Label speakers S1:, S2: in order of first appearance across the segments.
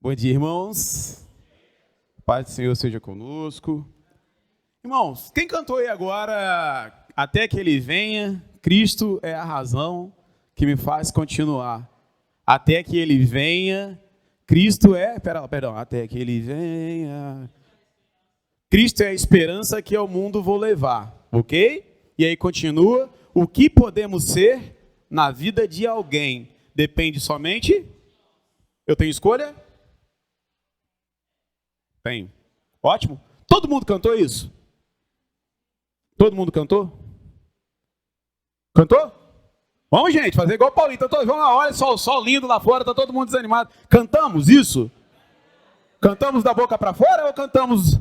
S1: Bom dia, irmãos. Paz do Senhor seja conosco. Irmãos, quem cantou aí agora, até que Ele venha, Cristo é a razão que me faz continuar. Até que Ele venha, Cristo é... Perdão. Até que Ele venha... Cristo é a esperança que ao mundo vou levar, ok? E aí continua, o que podemos ser na vida de alguém depende somente... Eu tenho escolha? Tenho. Ótimo. Todo mundo cantou isso? Todo mundo cantou? Cantou? Vamos, gente, fazer igual o Paulinho. Vamos lá, olha só o sol lindo lá fora, tá todo mundo desanimado. Cantamos isso? Cantamos da boca para fora ou cantamos...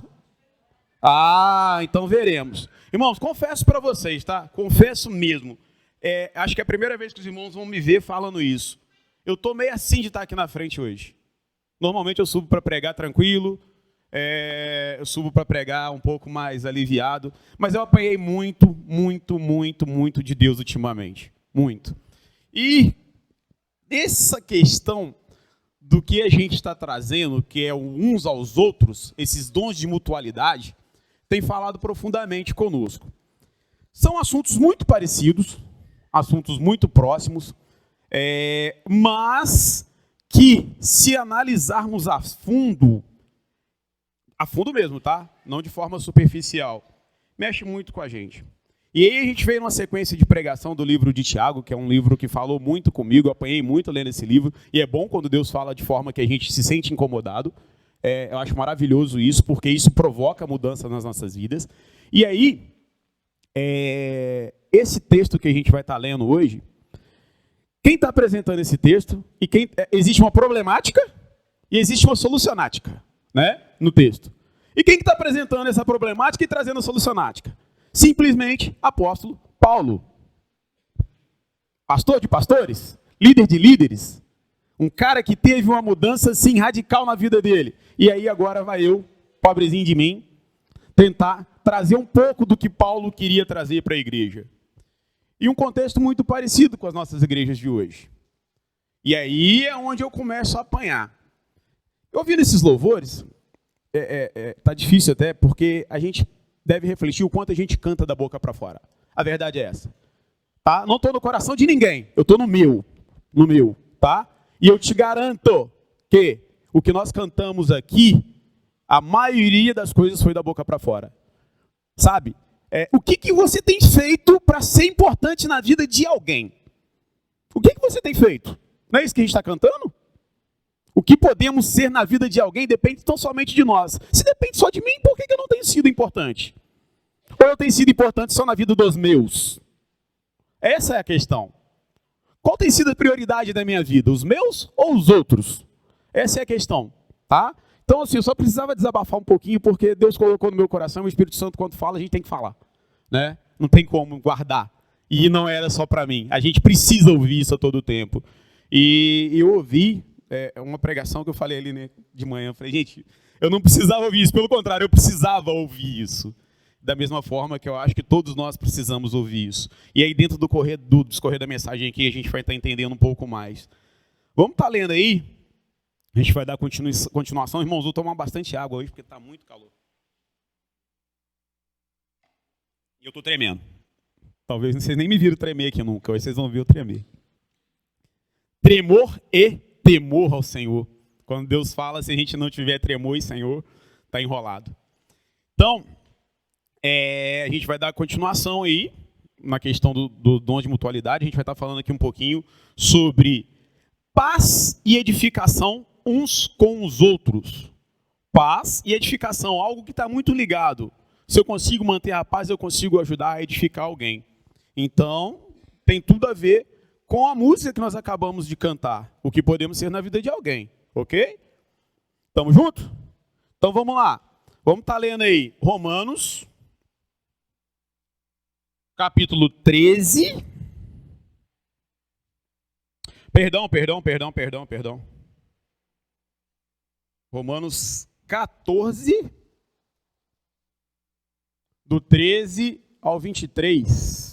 S1: Ah, então veremos. Irmãos, confesso para vocês, tá? Confesso mesmo. Acho que é a primeira vez que os irmãos vão me ver falando isso. Eu tô meio assim de estar aqui na frente hoje. Normalmente eu subo para pregar tranquilo, eu subo para pregar um pouco mais aliviado, mas eu apanhei muito de Deus ultimamente. Muito. E essa questão do que a gente está trazendo, que é uns aos outros, esses dons de mutualidade, tem falado profundamente conosco. São assuntos muito parecidos, assuntos muito próximos, mas que, se analisarmos a fundo mesmo, tá? Não de forma superficial, mexe muito com a gente. E aí a gente veio numa sequência de pregação do livro de Tiago, que é um livro que falou muito comigo, eu apanhei muito lendo esse livro, e é bom quando Deus fala de forma que a gente se sente incomodado. Eu acho maravilhoso isso, porque isso provoca mudança nas nossas vidas. E aí, esse texto que a gente vai estar lendo hoje, quem está apresentando esse texto, existe uma problemática e existe uma solucionática, né, no texto. E quem está apresentando essa problemática e trazendo a solucionática? Simplesmente apóstolo Paulo. Pastor de pastores, líder de líderes, um cara que teve uma mudança assim radical na vida dele. E aí agora vai eu, pobrezinho de mim, tentar trazer um pouco do que Paulo queria trazer para a igreja. E um contexto muito parecido com as nossas igrejas de hoje. E aí é onde eu começo a apanhar. Ouvindo esses louvores, tá difícil até, porque a gente deve refletir o quanto a gente canta da boca para fora. A verdade é essa. Tá? Não estou no coração de ninguém, eu estou no meu, tá? E eu te garanto que o que nós cantamos aqui, a maioria das coisas foi da boca para fora. Sabe? O que você tem feito para ser importante na vida de alguém? O que você tem feito? Não é isso que a gente está cantando? O que podemos ser na vida de alguém depende tão somente de nós. Se depende só de mim, por que eu não tenho sido importante? Ou eu tenho sido importante só na vida dos meus? Essa é a questão. Qual tem sido a prioridade da minha vida? Os meus ou os outros? Essa é a questão, tá? Então, assim, eu só precisava desabafar um pouquinho, porque Deus colocou no meu coração, o Espírito Santo, quando fala, a gente tem que falar, né? Não tem como guardar. E não era só para mim. A gente precisa ouvir isso a todo tempo. E eu ouvi uma pregação que eu falei ali, né, de manhã. Eu falei, gente, eu não precisava ouvir isso. Pelo contrário, eu precisava ouvir isso. Da mesma forma que eu acho que todos nós precisamos ouvir isso. E aí, dentro do discorrer da mensagem aqui, a gente vai estar entendendo um pouco mais. Vamos estar lendo aí? A gente vai dar continuação. Irmãos, vou tomar bastante água hoje, porque está muito calor. E eu estou tremendo. Talvez vocês nem me viram tremer aqui nunca. Hoje vocês vão ver eu tremer. Tremor e temor ao Senhor. Quando Deus fala, se a gente não tiver tremor e Senhor, está enrolado. Então, a gente vai dar continuação aí, na questão do dom de mutualidade. A gente vai estar falando aqui um pouquinho sobre paz e edificação uns com os outros. Paz e edificação, algo que está muito ligado. Se eu consigo manter a paz, eu consigo ajudar a edificar alguém. Então, tem tudo a ver com a música que nós acabamos de cantar. O que podemos ser na vida de alguém, ok? Tamo junto? Então vamos lá. Vamos estar lendo aí Romanos, capítulo 13. Perdão. Romanos 14, do 13 ao 23.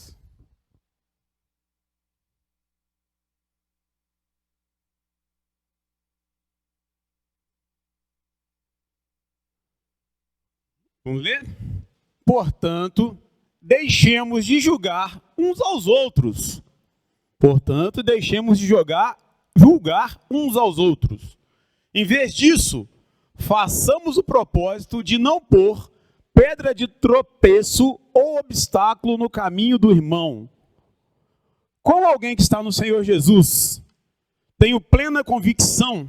S1: Vamos ler? Portanto, deixemos de julgar uns aos outros. Portanto, deixemos de julgar uns aos outros. Em vez disso, façamos o propósito de não pôr pedra de tropeço ou obstáculo no caminho do irmão. Como alguém que está no Senhor Jesus, tenho plena convicção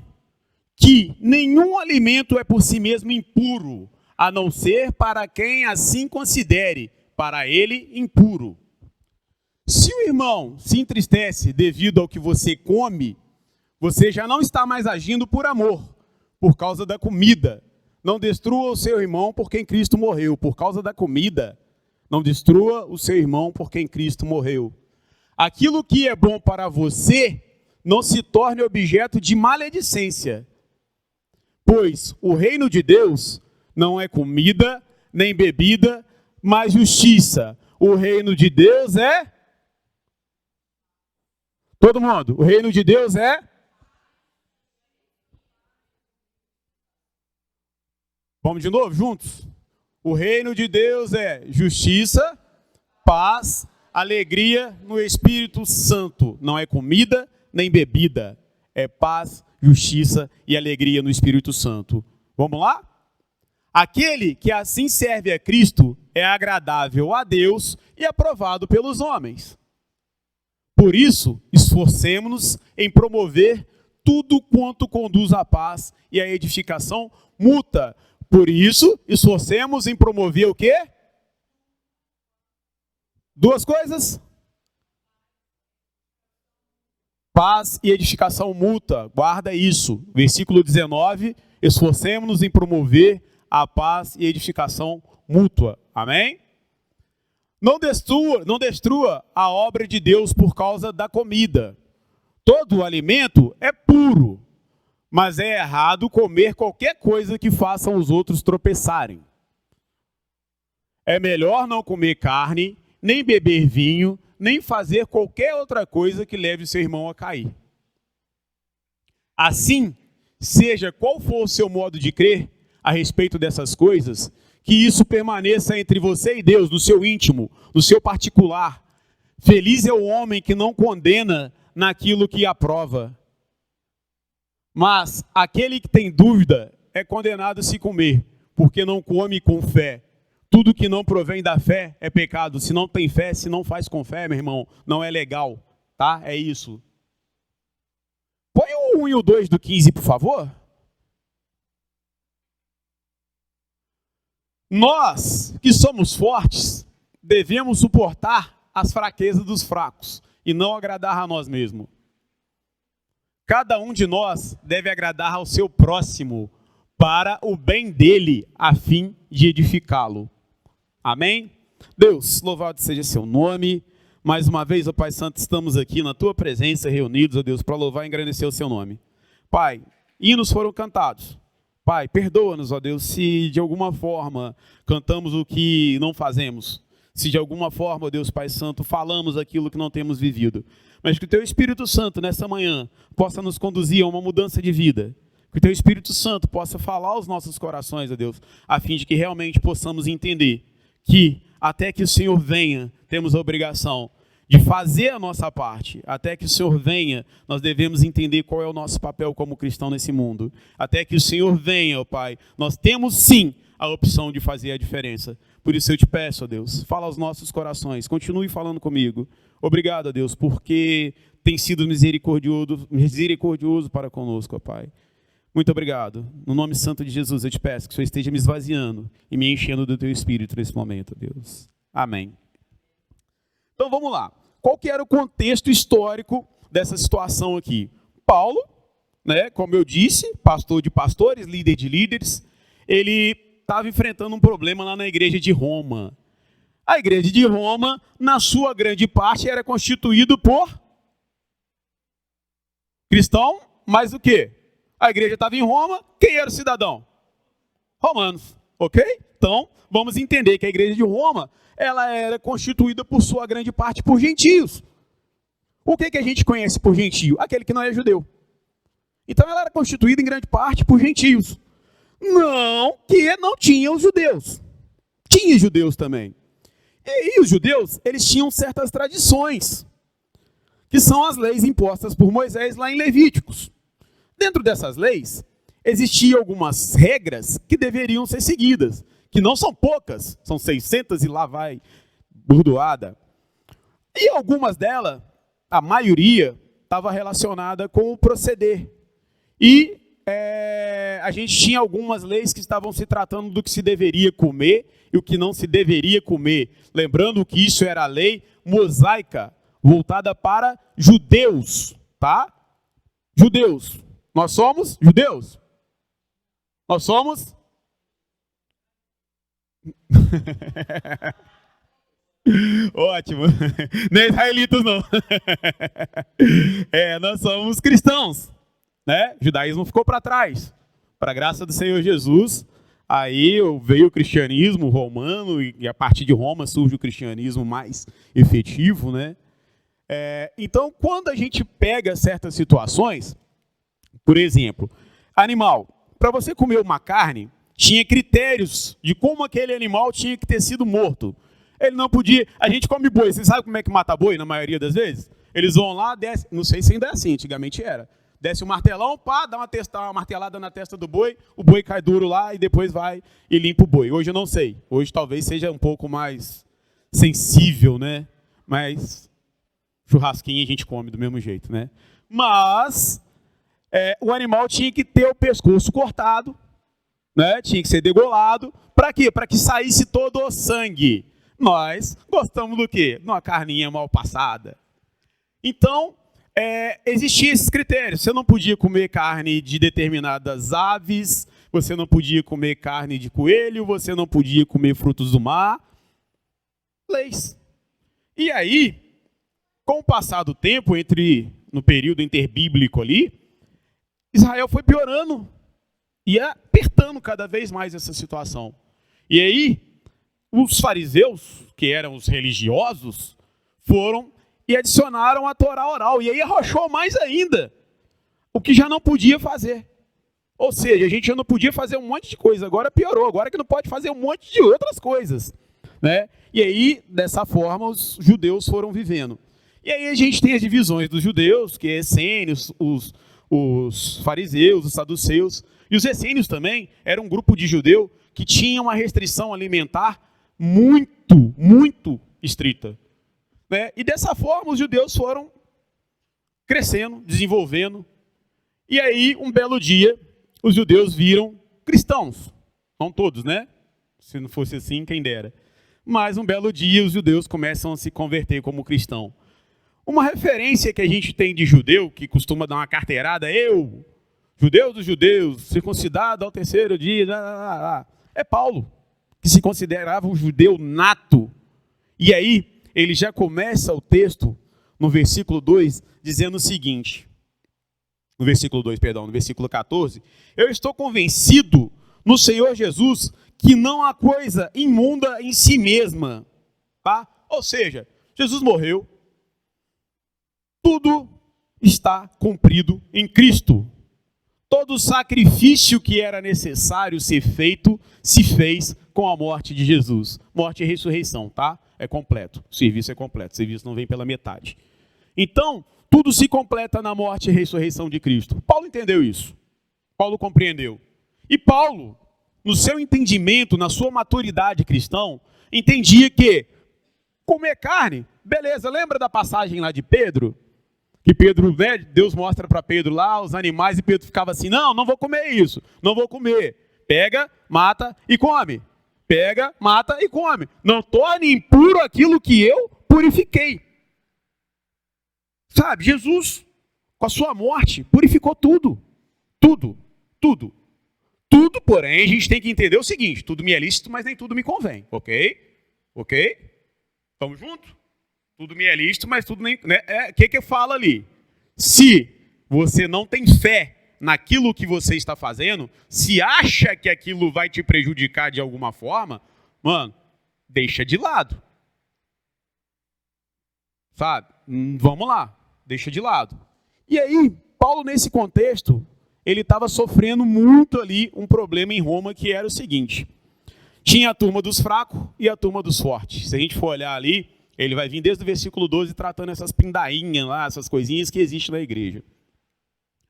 S1: que nenhum alimento é por si mesmo impuro, a não ser para quem assim considere, para ele impuro. Se o irmão se entristece devido ao que você come, você já não está mais agindo por amor, por causa da comida. Não destrua o seu irmão por quem Cristo morreu, por causa da comida. Não destrua o seu irmão por quem Cristo morreu. Aquilo que é bom para você não se torne objeto de maledicência, pois o reino de Deus não é comida nem bebida, mas justiça. O reino de Deus é... Todo mundo, o reino de Deus é... Vamos de novo, juntos? O reino de Deus é justiça, paz, alegria no Espírito Santo. Não é comida nem bebida. É paz, justiça e alegria no Espírito Santo. Vamos lá? Aquele que assim serve a Cristo é agradável a Deus e aprovado pelos homens. Por isso, esforcemo-nos em promover tudo quanto conduz à paz e à edificação mútua. Por isso, esforcemos em promover o quê? Duas coisas? Paz e edificação mútua. Guarda isso. Versículo 19. Esforcemos-nos em promover a paz e edificação mútua. Amém? Não destrua a obra de Deus por causa da comida. Todo alimento é puro, mas é errado comer qualquer coisa que faça os outros tropeçarem. É melhor não comer carne, nem beber vinho, nem fazer qualquer outra coisa que leve o seu irmão a cair. Assim, seja qual for o seu modo de crer a respeito dessas coisas, que isso permaneça entre você e Deus, no seu íntimo, no seu particular. Feliz é o homem que não condena naquilo que aprova. Mas aquele que tem dúvida é condenado a se comer, porque não come com fé. Tudo que não provém da fé é pecado. Se não tem fé, se não faz com fé, meu irmão, não é legal, tá? É isso. Põe o 1 e o 2 do 15, por favor. Nós, que somos fortes, devemos suportar as fraquezas dos fracos e não agradar a nós mesmos. Cada um de nós deve agradar ao seu próximo para o bem dele, a fim de edificá-lo. Amém? Deus, louvado seja seu nome. Mais uma vez, ó Pai Santo, estamos aqui na tua presença, reunidos, ó Deus, para louvar e engrandecer o seu nome. Pai, hinos foram cantados. Pai, perdoa-nos, ó Deus, se de alguma forma cantamos o que não fazemos. Se de alguma forma, ó Deus Pai Santo, falamos aquilo que não temos vivido. Mas que o Teu Espírito Santo, nessa manhã, possa nos conduzir a uma mudança de vida. Que o Teu Espírito Santo possa falar aos nossos corações, ó Deus, a fim de que realmente possamos entender que, até que o Senhor venha, temos a obrigação de fazer a nossa parte. Até que o Senhor venha, nós devemos entender qual é o nosso papel como cristão nesse mundo. Até que o Senhor venha, ó Pai, nós temos sim a opção de fazer a diferença. Por isso eu te peço, ó Deus, fala aos nossos corações, continue falando comigo. Obrigado, ó Deus, porque tem sido misericordioso para conosco, ó Pai. Muito obrigado. No nome santo de Jesus eu te peço que o Senhor esteja me esvaziando e me enchendo do Teu Espírito nesse momento, ó Deus. Amém. Então vamos lá. Qual que era o contexto histórico dessa situação aqui? Paulo, né, como eu disse, pastor de pastores, líder de líderes, ele estava enfrentando um problema lá na igreja de Roma. A igreja de Roma, na sua grande parte, era constituída por cristão, mas o quê? A igreja estava em Roma, quem era o cidadão? Romanos, ok? Então, vamos entender que a igreja de Roma, ela era constituída por sua grande parte por gentios. O que a gente conhece por gentio? Aquele que não é judeu. Então ela era constituída em grande parte por gentios. Não que não tinham os judeus. tinha judeus também. E aí os judeus, eles tinham certas tradições, que são as leis impostas por Moisés lá em Levíticos. Dentro dessas leis, existiam algumas regras que deveriam ser seguidas, que não são poucas, são 600 e lá vai burdoada. E algumas delas, a maioria, estava relacionada com o proceder. E a gente tinha algumas leis que estavam se tratando do que se deveria comer e o que não se deveria comer. Lembrando que isso era a lei mosaica, voltada para judeus, tá? Judeus. Nós somos judeus? Nós somos? Ótimo. Não é israelitas, não. Nós somos cristãos, né? O judaísmo ficou para trás. Para a graça do Senhor Jesus, aí veio o cristianismo romano e a partir de Roma surge o cristianismo mais efetivo, né? Então, quando a gente pega certas situações, por exemplo, animal, para você comer uma carne, tinha critérios de como aquele animal tinha que ter sido morto. Ele não podia... A gente come boi, você sabe como é que mata boi na maioria das vezes? Eles vão lá, desce, não sei se ainda é assim, antigamente era. Desce o martelão, pá, dá uma martelada na testa do boi, o boi cai duro lá e depois vai e limpa o boi. Hoje eu não sei, hoje talvez seja um pouco mais sensível, né? Mas churrasquinho a gente come do mesmo jeito, né? Mas o animal tinha que ter o pescoço cortado, né? Tinha que ser degolado. Para quê? Para que saísse todo o sangue. Nós gostamos do quê? De uma carninha mal passada. Então, existiam esses critérios. Você não podia comer carne de determinadas aves, você não podia comer carne de coelho, você não podia comer frutos do mar. Leis. E aí, com o passar do tempo, no período interbíblico ali, Israel foi piorando e apertando cada vez mais essa situação. E aí, os fariseus, que eram os religiosos, foram e adicionaram a Torá oral. E aí arrochou mais ainda o que já não podia fazer. Ou seja, a gente já não podia fazer um monte de coisa, agora piorou, agora que não pode fazer um monte de outras coisas, né? E aí, dessa forma, os judeus foram vivendo. E aí a gente tem as divisões dos judeus, que é essênios, os fariseus, os saduceus. E os essênios também eram um grupo de judeu que tinha uma restrição alimentar muito, muito estrita, né? E dessa forma os judeus foram crescendo, desenvolvendo. E aí, um belo dia, os judeus viram cristãos. Não todos, né? Se não fosse assim, quem dera. Mas um belo dia os judeus começam a se converter como cristão. Uma referência que a gente tem de judeu, que costuma dar uma carteirada, judeu dos judeus, circuncidado ao terceiro dia, é Paulo, que se considerava um judeu nato. E aí, ele já começa o texto, no versículo 2, dizendo o seguinte, no versículo 14, eu estou convencido no Senhor Jesus que não há coisa imunda em si mesma, tá? Ou seja, Jesus morreu, tudo está cumprido em Cristo. Todo o sacrifício que era necessário ser feito, se fez com a morte de Jesus. Morte e ressurreição, tá? É completo. O serviço é completo. O serviço não vem pela metade. Então, tudo se completa na morte e ressurreição de Cristo. Paulo entendeu isso. Paulo compreendeu. E Paulo, no seu entendimento, na sua maturidade cristã, entendia que comer carne, beleza, lembra da passagem lá de Pedro? Que Pedro, né, Deus mostra para Pedro lá os animais e Pedro ficava assim, não vou comer isso, não vou comer. Pega, mata e come. Pega, mata e come. Não torne impuro aquilo que eu purifiquei. Sabe, Jesus, com a sua morte, purificou tudo. Tudo, tudo. Tudo, porém, a gente tem que entender o seguinte, tudo me é lícito, mas nem tudo me convém. Ok? Ok? Estamos juntos? Tudo me é lícito, mas tudo nem... O que fala ali? Se você não tem fé naquilo que você está fazendo, se acha que aquilo vai te prejudicar de alguma forma, mano, deixa de lado. Sabe? Vamos lá, deixa de lado. E aí, Paulo, nesse contexto, ele estava sofrendo muito ali um problema em Roma, que era o seguinte. tinha a turma dos fracos e a turma dos fortes. Se a gente for olhar ali, ele vai vir desde o versículo 12 tratando essas pindainhas lá, essas coisinhas que existem na igreja.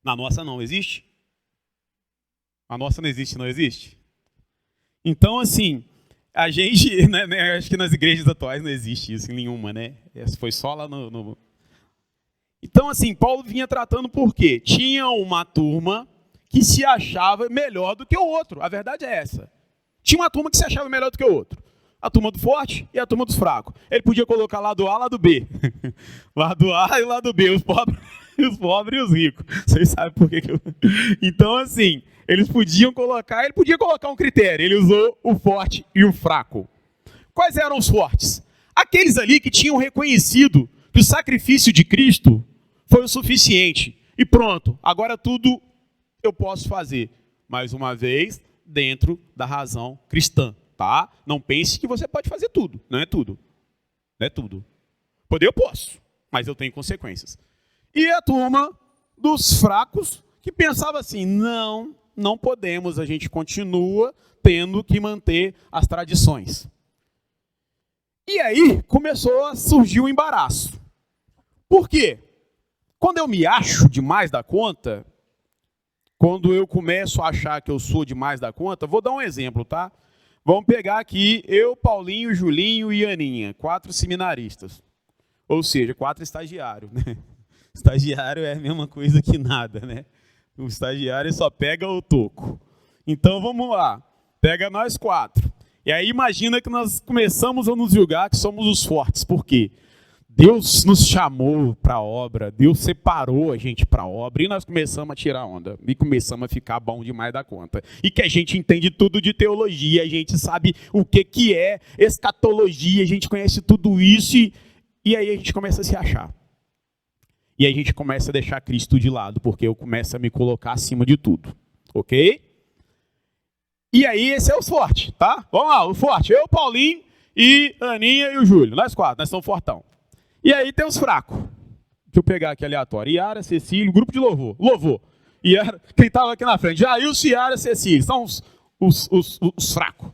S1: Na nossa não existe? A nossa não existe, não existe? Então, assim, a gente, né, acho que nas igrejas atuais não existe isso em nenhuma, né? Foi só lá no... Então, assim, Paulo vinha tratando por quê? Tinha uma turma que se achava melhor do que o outro. A verdade é essa. Tinha uma turma que se achava melhor do que o outro. A turma do forte e a turma dos fracos. Ele podia colocar lado A, lado B. Lado A e lado B, os pobres e os ricos. Vocês sabem por que eu... Então, assim, ele podia colocar um critério. Ele usou o forte e o fraco. Quais eram os fortes? Aqueles ali que tinham reconhecido que o sacrifício de Cristo foi o suficiente. E pronto, agora tudo eu posso fazer. Mais uma vez, dentro da razão cristã. Tá? Não pense que você pode fazer tudo. Não é tudo. Não é tudo. Poder eu posso, mas eu tenho consequências. E a turma dos fracos que pensava assim, não podemos, a gente continua tendo que manter as tradições. E aí começou a surgir um embaraço. Por quê? Quando eu me acho demais da conta, quando eu começo a achar que eu sou demais da conta, vou dar um exemplo, tá? Vamos pegar aqui eu, Paulinho, Julinho e Aninha, 4 seminaristas. Ou seja, 4 estagiários, né? Estagiário é a mesma coisa que nada, né? O estagiário só pega o toco. Então vamos lá, pega nós 4. E aí imagina que nós começamos a nos julgar que somos os fortes. Por quê? Deus nos chamou para a obra, Deus separou a gente para a obra e nós começamos a tirar onda. E começamos a ficar bom demais da conta. E que a gente entende tudo de teologia, a gente sabe o que é escatologia, a gente conhece tudo isso e aí a gente começa a se achar. E aí a gente começa a deixar Cristo de lado, porque eu começo a me colocar acima de tudo. Ok? E aí esse é o forte, tá? Vamos lá, o forte. Eu, Paulinho e Aninha e o Júlio. Nós 4, nós somos fortão. E aí tem os fracos. Deixa eu pegar aqui aleatório. Iara, Cecílio, grupo de louvor. Louvor. Iara, quem estava aqui na frente? Jailson, Iara, Cecílio. São os fracos.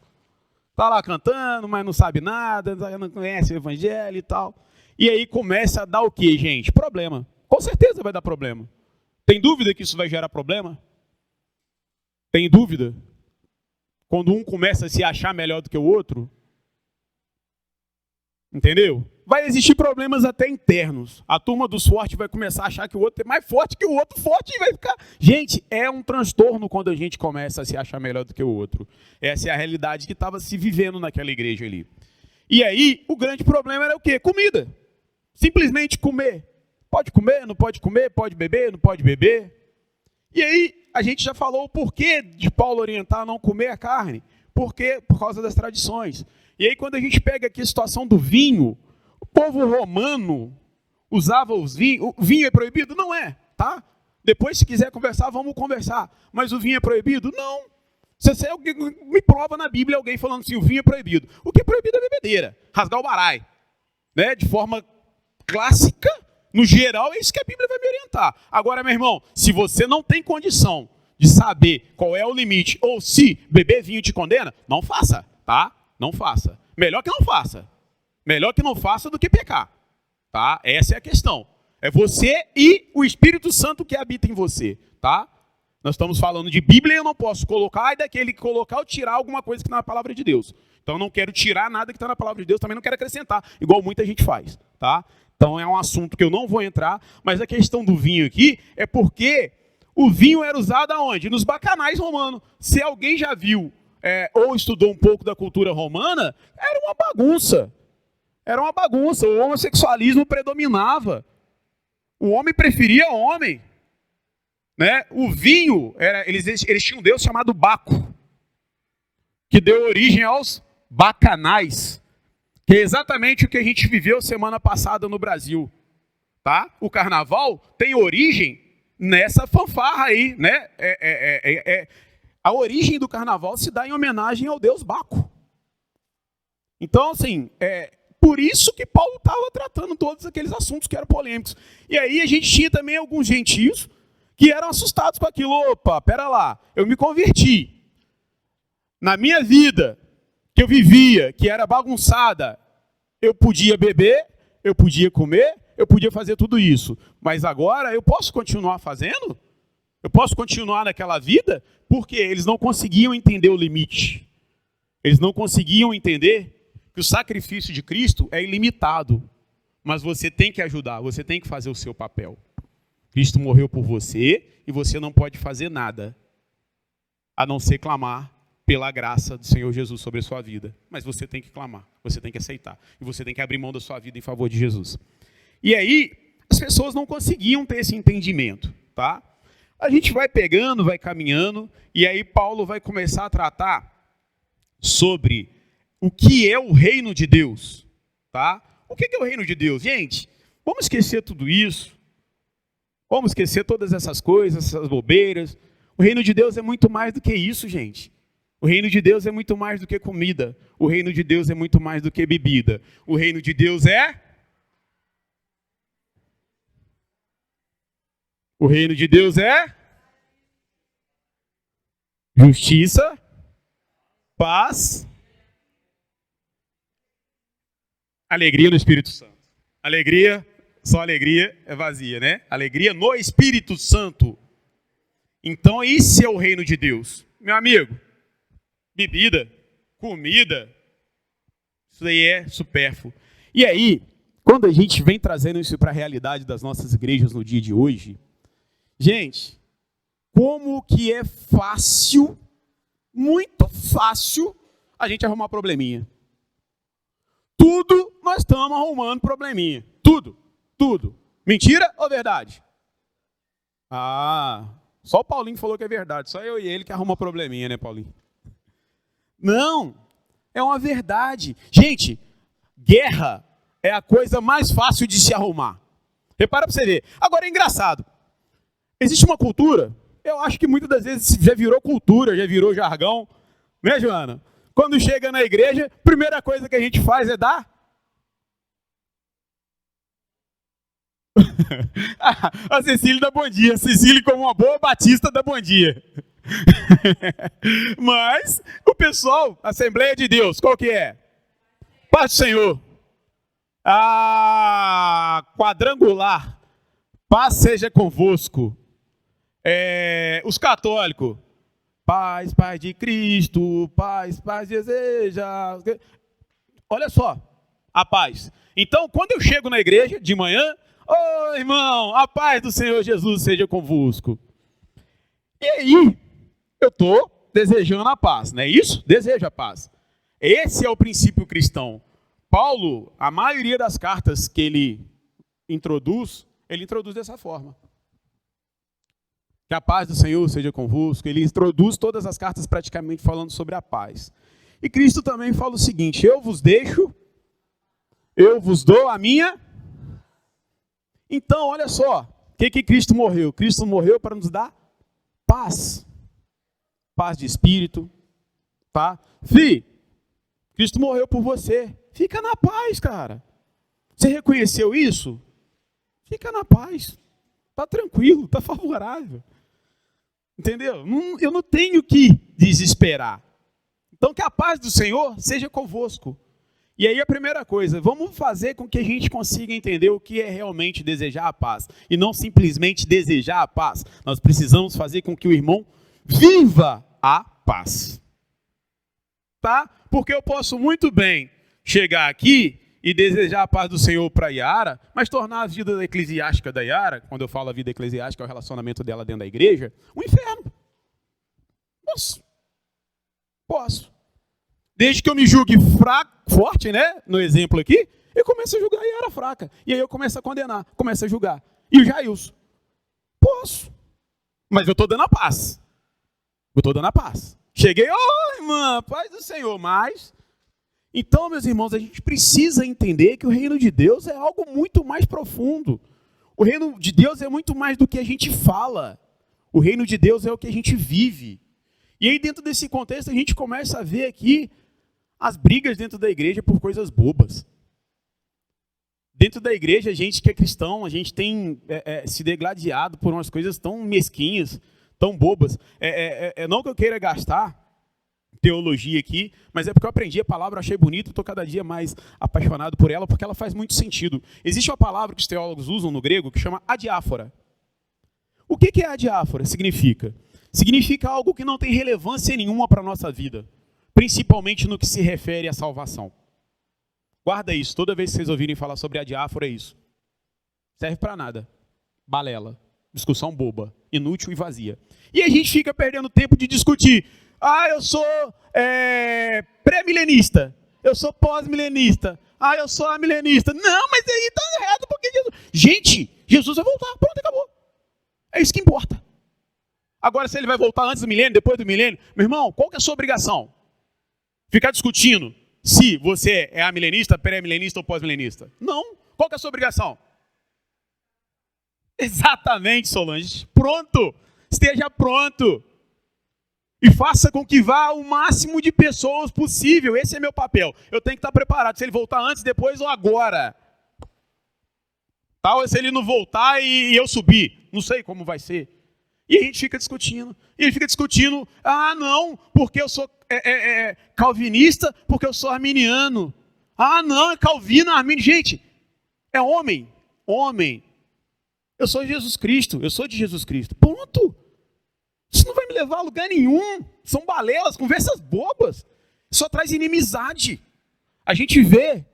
S1: Está lá cantando, mas não sabe nada, não conhece o evangelho e tal. E aí começa a dar o quê, gente? Problema. Com certeza vai dar problema. Tem dúvida que isso vai gerar problema? Tem dúvida? Quando um começa a se achar melhor do que o outro? Entendeu? Vai existir problemas até internos. A turma dos fortes vai começar a achar que o outro é mais forte que o outro forte e vai ficar... Gente, é um transtorno quando a gente começa a se achar melhor do que o outro. Essa é a realidade que estava se vivendo naquela igreja ali. E aí, o grande problema era o quê? Comida. Simplesmente comer. Pode comer, não pode comer, pode beber, não pode beber. E aí, a gente já falou o porquê de Paulo orientar a não comer a carne. Por quê? Por causa das tradições. E aí, quando a gente pega aqui a situação do vinho, o povo romano usava os vinhos. O vinho é proibido? Não é, tá? Depois, se quiser conversar, vamos conversar. Mas o vinho é proibido? Não. Se você me prova na Bíblia alguém falando assim, o vinho é proibido. O que é proibido é bebedeira, rasgar o barai. Né? De forma clássica, no geral, é isso que a Bíblia vai me orientar. Agora, meu irmão, se você não tem condição de saber qual é o limite, ou se beber vinho te condena, não faça, tá? Não faça. Melhor que não faça. Melhor que não faça do que pecar. Tá? Essa é a questão. É você e o Espírito Santo que habita em você. Tá? Nós estamos falando de Bíblia e eu não posso colocar, e daquele que colocar ou tirar alguma coisa que está na palavra de Deus. Então eu não quero tirar nada que está na palavra de Deus, também não quero acrescentar, igual muita gente faz. Tá? Então é um assunto que eu não vou entrar, mas a questão do vinho aqui é porque o vinho era usado aonde? Nos bacanais romanos. Se alguém já viu ou estudou um pouco da cultura romana, era uma bagunça. Era uma bagunça, o homossexualismo predominava. O homem preferia homem. Né? O vinho, eles tinham um deus chamado Baco, que deu origem aos bacanais, que é exatamente o que a gente viveu semana passada no Brasil. Tá? O carnaval tem origem nessa fanfarra aí. Né? A origem do carnaval se dá em homenagem ao deus Baco. Então, assim, por isso que Paulo estava tratando todos aqueles assuntos que eram polêmicos. E aí a gente tinha também alguns gentios que eram assustados com aquilo. Opa, pera lá, eu me converti. Na minha vida, que eu vivia, que era bagunçada, eu podia beber, eu podia comer, eu podia fazer tudo isso. Mas agora eu posso continuar fazendo? Eu posso continuar naquela vida? Porque eles não conseguiam entender o limite. Eles não conseguiam entender que o sacrifício de Cristo é ilimitado. Mas você tem que ajudar, você tem que fazer o seu papel. Cristo morreu por você e você não pode fazer nada, a não ser clamar pela graça do Senhor Jesus sobre a sua vida. Mas você tem que clamar, você tem que aceitar. E você tem que abrir mão da sua vida em favor de Jesus. E aí, as pessoas não conseguiam ter esse entendimento, tá? A gente vai pegando, vai caminhando, e aí Paulo vai começar a tratar sobre o que é o reino de Deus, tá? O que é o reino de Deus? Gente, vamos esquecer tudo isso. Vamos esquecer todas essas coisas, essas bobeiras. O reino de Deus é muito mais do que isso, gente. O reino de Deus é muito mais do que comida. O reino de Deus é muito mais do que bebida. O reino de Deus é... O reino de Deus é... justiça, paz, alegria no Espírito Santo. Alegria, só alegria é vazia, né? Alegria no Espírito Santo. Então esse é o reino de Deus. Meu amigo, bebida, comida, isso aí é supérfluo. E aí, quando a gente vem trazendo isso para a realidade das nossas igrejas no dia de hoje, gente, como que é fácil, muito fácil, a gente arrumar probleminha. Tudo nós estamos arrumando probleminha. Tudo. Mentira ou verdade? Ah, só o Paulinho falou que é verdade. Só eu e ele que arruma probleminha, né, Paulinho? Não, é uma verdade. Gente, guerra é a coisa mais fácil de se arrumar. Repara para você ver. Agora é engraçado. Existe uma cultura, eu acho que muitas das vezes já virou cultura, já virou jargão. Né, Joana? Quando chega na igreja, a primeira coisa que a gente faz é dar. A Cecília dá bom dia. A Cecília, como uma boa batista, dá bom dia. Mas o pessoal, Assembleia de Deus, qual que é? Paz do Senhor. Quadrangular, paz seja convosco. Os católicos, paz de Cristo, paz deseja. Olha só, a paz. Então, quando eu chego na igreja de manhã, ô irmão, a paz do Senhor Jesus seja convosco. E aí, eu estou desejando a paz, não é isso? Desejo a paz. Esse é o princípio cristão. Paulo, a maioria das cartas que ele introduz dessa forma. Que a paz do Senhor seja convosco. Ele introduz todas as cartas praticamente falando sobre a paz. E Cristo também fala o seguinte: eu vos dou a minha. Então, olha só, o que Cristo morreu? Cristo morreu para nos dar paz. Paz de espírito, tá? Cristo morreu por você. Fica na paz, cara. Você reconheceu isso? Fica na paz. Tá tranquilo, tá favorável. Entendeu? Eu não tenho que desesperar. Então, que a paz do Senhor seja convosco. E aí a primeira coisa, vamos fazer com que a gente consiga entender o que é realmente desejar a paz. E não simplesmente desejar a paz. Nós precisamos fazer com que o irmão viva a paz. Tá? Porque eu posso muito bem chegar aqui e desejar a paz do Senhor para a Yara, mas tornar a vida eclesiástica da Yara, quando eu falo a vida eclesiástica, é o relacionamento dela dentro da igreja, um inferno. Posso. Desde que eu me julgue forte, né? No exemplo aqui, eu começo a julgar a Yara fraca. E aí eu começo a condenar, começo a julgar. E o Jailson? Posso. Mas eu estou dando a paz. Cheguei, irmã, paz do Senhor, mas... Então, meus irmãos, a gente precisa entender que o reino de Deus é algo muito mais profundo. O reino de Deus é muito mais do que a gente fala. O reino de Deus é o que a gente vive. E aí, dentro desse contexto, a gente começa a ver aqui as brigas dentro da igreja por coisas bobas. Dentro da igreja, a gente que é cristão, a gente tem se degladiado por umas coisas tão mesquinhas, tão bobas. Não que eu queira gastar teologia aqui, mas é porque eu aprendi a palavra, achei bonita, estou cada dia mais apaixonado por ela, porque ela faz muito sentido. Existe uma palavra que os teólogos usam no grego que chama adiáfora. O que é adiáfora? Significa algo que não tem relevância nenhuma para a nossa vida, principalmente no que se refere à salvação. Guarda isso, toda vez que vocês ouvirem falar sobre adiáfora é isso. Serve para nada. Balela. Discussão boba, inútil e vazia. E a gente fica perdendo tempo de discutir. Eu sou pré-milenista. Eu sou pós-milenista. Eu sou amilenista. Não, mas aí tá errado porque Jesus... Gente, Jesus vai voltar. Pronto, acabou. É isso que importa. Agora, se ele vai voltar antes do milênio, depois do milênio, meu irmão, qual que é a sua obrigação? Ficar discutindo se você é amilenista, pré-milenista ou pós-milenista? Não. Qual que é a sua obrigação? Exatamente, Solange. Pronto. Esteja pronto. E faça com que vá o máximo de pessoas possível. Esse é meu papel. Eu tenho que estar preparado. Se ele voltar antes, depois ou agora. Ou se ele não voltar e eu subir. Não sei como vai ser. E a gente fica discutindo. E ele fica discutindo. Não, porque eu sou calvinista, porque eu sou arminiano. Não, é Calvino, Armínio. Gente, é homem. Homem. Eu sou Jesus Cristo. Eu sou de Jesus Cristo. Ponto. Isso não vai me levar a lugar nenhum. São balelas, conversas bobas. Só traz inimizade. A gente vê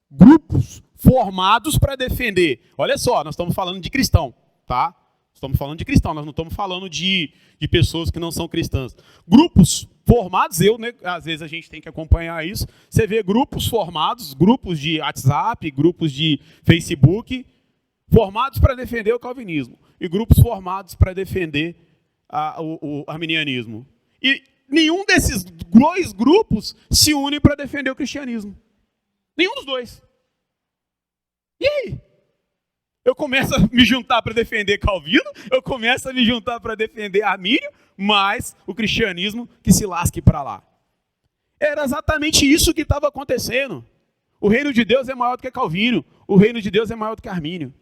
S1: grupos formados para defender. Olha só, nós estamos falando de cristão, tá? Estamos falando de cristão, nós não estamos falando de pessoas que não são cristãs. Grupos formados, às vezes a gente tem que acompanhar isso. Você vê grupos formados, grupos de WhatsApp, grupos de Facebook, formados para defender o calvinismo. E grupos formados para defender o arminianismo. E nenhum desses dois grupos se une para defender o cristianismo. Nenhum dos dois. E aí? Eu começo a me juntar para defender Calvino, eu começo a me juntar para defender Armínio, mas o cristianismo que se lasque para lá. Era exatamente isso que estava acontecendo. O reino de Deus é maior do que Calvino, o reino de Deus é maior do que Armínio.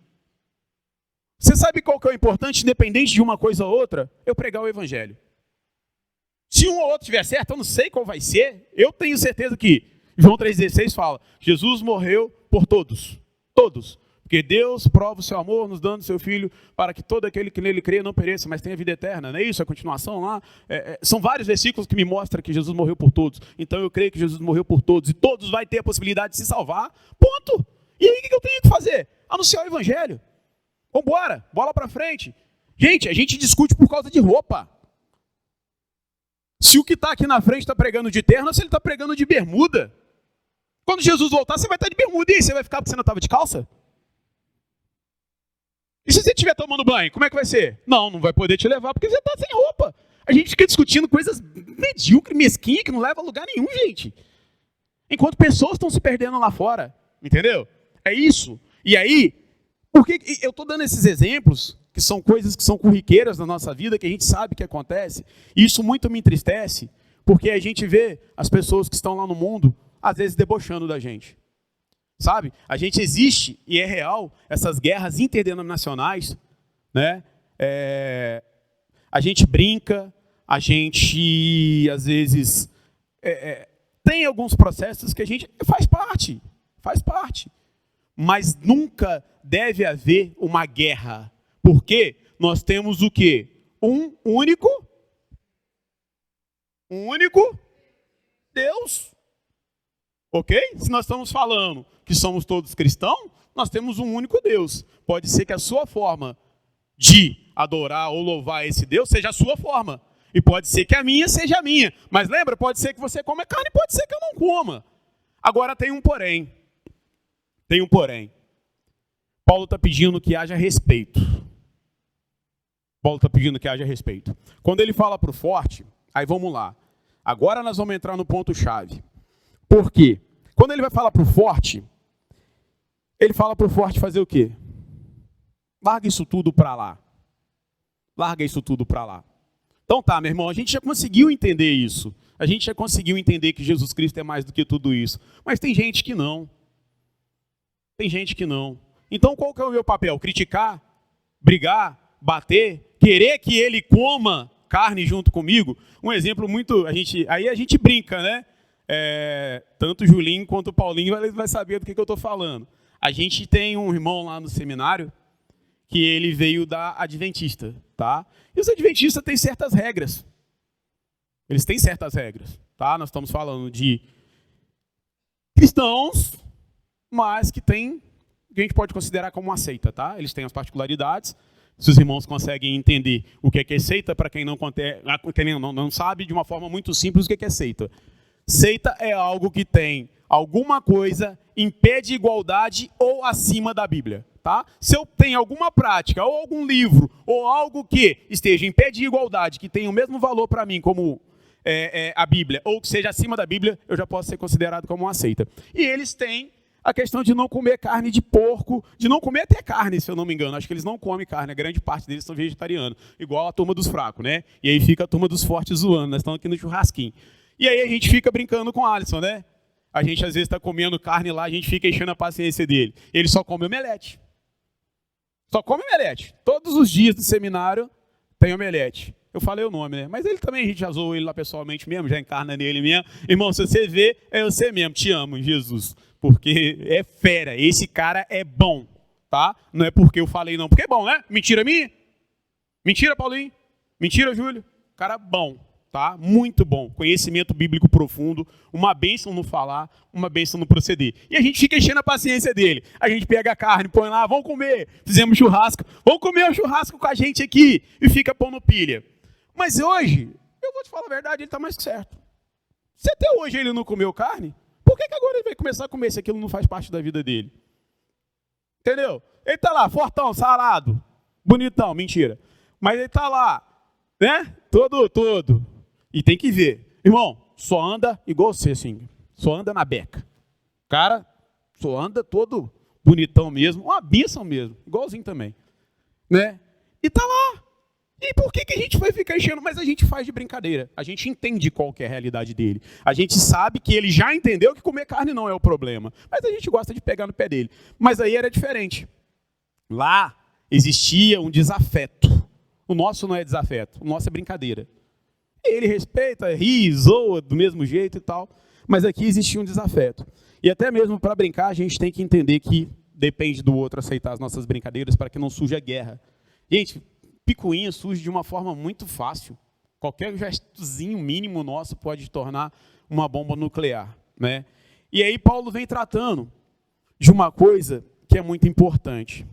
S1: Você sabe qual que é o importante, independente de uma coisa ou outra? Eu pregar o evangelho. Se um ou outro estiver certo, eu não sei qual vai ser, eu tenho certeza que João 3,16 fala, Jesus morreu por todos, todos. Porque Deus prova o seu amor nos dando o seu Filho para que todo aquele que nele crê não pereça, mas tenha vida eterna. Não é isso? A continuação lá. São vários versículos que me mostram que Jesus morreu por todos. Então eu creio que Jesus morreu por todos. E todos vão ter a possibilidade de se salvar. Ponto. E aí o que eu tenho que fazer? Anunciar o evangelho. Vambora. Bola para frente. Gente, a gente discute por causa de roupa. Se o que está aqui na frente está pregando de terno, ou se ele está pregando de bermuda. Quando Jesus voltar, você vai estar de bermuda. E aí, você vai ficar porque você não estava de calça? E se você estiver tomando banho, como é que vai ser? Não vai poder te levar porque você está sem roupa. A gente fica discutindo coisas medíocres, mesquinhas, que não levam a lugar nenhum, gente. Enquanto pessoas estão se perdendo lá fora. Entendeu? É isso. E aí, porque eu estou dando esses exemplos, que são coisas que são corriqueiras na nossa vida, que a gente sabe que acontece, e isso muito me entristece, porque a gente vê as pessoas que estão lá no mundo, às vezes debochando da gente. Sabe? A gente existe, e é real, essas guerras interdenominacionais, né? A gente brinca, a gente, às vezes, tem alguns processos que a gente faz parte. Mas nunca deve haver uma guerra, porque nós temos o quê? Um único Deus. Ok? Se nós estamos falando que somos todos cristãos, nós temos um único Deus. Pode ser que a sua forma de adorar ou louvar esse Deus seja a sua forma. E pode ser que a minha seja a minha. Mas lembra, pode ser que você coma carne, pode ser que eu não coma. Agora tem um porém. Paulo está pedindo que haja respeito. Quando ele fala para o forte, aí vamos lá. Agora nós vamos entrar no ponto-chave. Por quê? Quando ele vai falar para o forte, ele fala para o forte fazer o quê? Larga isso tudo para lá. Então tá, meu irmão, a gente já conseguiu entender isso. A gente já conseguiu entender que Jesus Cristo é mais do que tudo isso. Mas tem gente que não. Então qual que é o meu papel? Criticar? Brigar? Bater? Querer que ele coma carne junto comigo, um exemplo muito... Aí a gente brinca, né? Tanto o Julinho quanto o Paulinho vai saber do que eu estou falando. A gente tem um irmão lá no seminário que ele veio da Adventista, tá? E os Adventistas têm certas regras. Eles têm certas regras, tá? Nós estamos falando de cristãos, mas que tem, que a gente pode considerar como uma seita, tá? Eles têm as particularidades. Se os irmãos conseguem entender o que é seita, para quem não sabe, de uma forma muito simples, o que é seita. Seita é algo que tem alguma coisa em pé de igualdade ou acima da Bíblia. Tá? Se eu tenho alguma prática, ou algum livro, ou algo que esteja em pé de igualdade, que tenha o mesmo valor para mim como a Bíblia, ou que seja acima da Bíblia, eu já posso ser considerado como uma seita. E eles têm a questão de não comer carne de porco, de não comer até carne, se eu não me engano. Acho que eles não comem carne, a grande parte deles são vegetarianos, igual a turma dos fracos, né? E aí fica a turma dos fortes zoando, nós estamos aqui no churrasquinho. E aí a gente fica brincando com o Alisson, né? A gente às vezes está comendo carne lá, a gente fica enchendo a paciência dele. Ele só come omelete. Só come omelete. Todos os dias do seminário tem omelete. Eu falei o nome, né? Mas ele também, a gente já zoou ele lá pessoalmente mesmo, já encarna nele mesmo. Irmão, se você vê, é você mesmo. Te amo, Jesus. Porque é fera. Esse cara é bom, tá? Não é porque eu falei não. Porque é bom, né? Mentira minha? Mentira, Paulinho? Mentira, Júlio? Cara bom, tá? Muito bom. Conhecimento bíblico profundo. Uma bênção no falar, uma bênção no proceder. E a gente fica enchendo a paciência dele. A gente pega a carne, põe lá, vamos comer. Fizemos churrasco. Vamos comer o churrasco com a gente aqui. E fica pondo pilha. Mas hoje, eu vou te falar a verdade, ele está mais que certo. Se até hoje ele não comeu carne, por que agora ele vai começar a comer se aquilo não faz parte da vida dele? Entendeu? Ele está lá, fortão, sarado, bonitão, mentira. Mas ele está lá, né? Todo. E tem que ver. Irmão, só anda igual você, assim. Só anda na beca. Cara, só anda todo bonitão mesmo. Uma bênção mesmo. Igualzinho também. Né? E tá lá. E por que a gente vai ficar enchendo? Mas a gente faz de brincadeira. A gente entende qual que é a realidade dele. A gente sabe que ele já entendeu que comer carne não é o problema. Mas a gente gosta de pegar no pé dele. Mas aí era diferente. Lá existia um desafeto. O nosso não é desafeto. O nosso é brincadeira. Ele respeita, ri, zoa do mesmo jeito e tal. Mas aqui existia um desafeto. E até mesmo para brincar, a gente tem que entender que depende do outro aceitar as nossas brincadeiras para que não surja a guerra. Gente, picuinha surge de uma forma muito fácil. Qualquer gestozinho mínimo nosso pode tornar uma bomba nuclear, né? E aí Paulo vem tratando de uma coisa que é muito importante.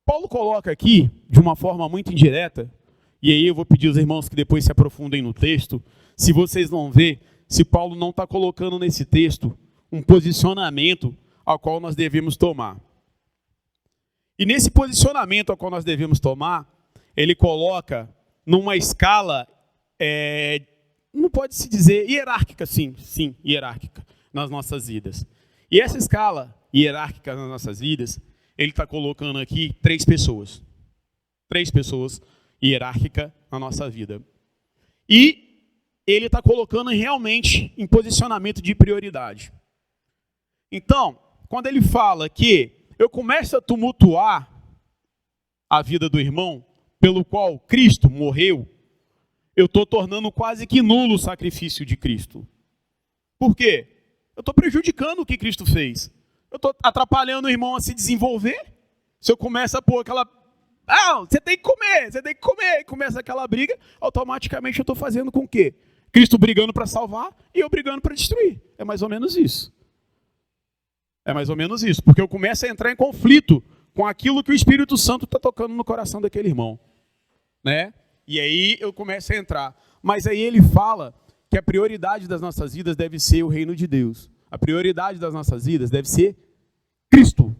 S1: Paulo coloca aqui, de uma forma muito indireta, e aí eu vou pedir aos irmãos que depois se aprofundem no texto, se vocês vão ver, se Paulo não está colocando nesse texto um posicionamento ao qual nós devemos tomar. E nesse posicionamento ao qual nós devemos tomar, ele coloca numa escala, não pode se dizer hierárquica, sim, hierárquica, nas nossas vidas. E essa escala hierárquica nas nossas vidas, ele está colocando aqui 3 pessoas. 3 pessoas hierárquicas na nossa vida. E ele está colocando realmente em posicionamento de prioridade. Então, quando ele fala que eu começo a tumultuar a vida do irmão, pelo qual Cristo morreu, eu estou tornando quase que nulo o sacrifício de Cristo. Por quê? Eu estou prejudicando o que Cristo fez. Eu estou atrapalhando o irmão a se desenvolver. Se eu começo a pôr aquela... você tem que comer. E começa aquela briga, automaticamente eu estou fazendo com o quê? Cristo brigando para salvar e eu brigando para destruir. É mais ou menos isso. Porque eu começo a entrar em conflito com aquilo que o Espírito Santo está tocando no coração daquele irmão. Né? E aí eu começo a entrar. Mas aí ele fala que a prioridade das nossas vidas deve ser o reino de Deus. A prioridade das nossas vidas deve ser Cristo.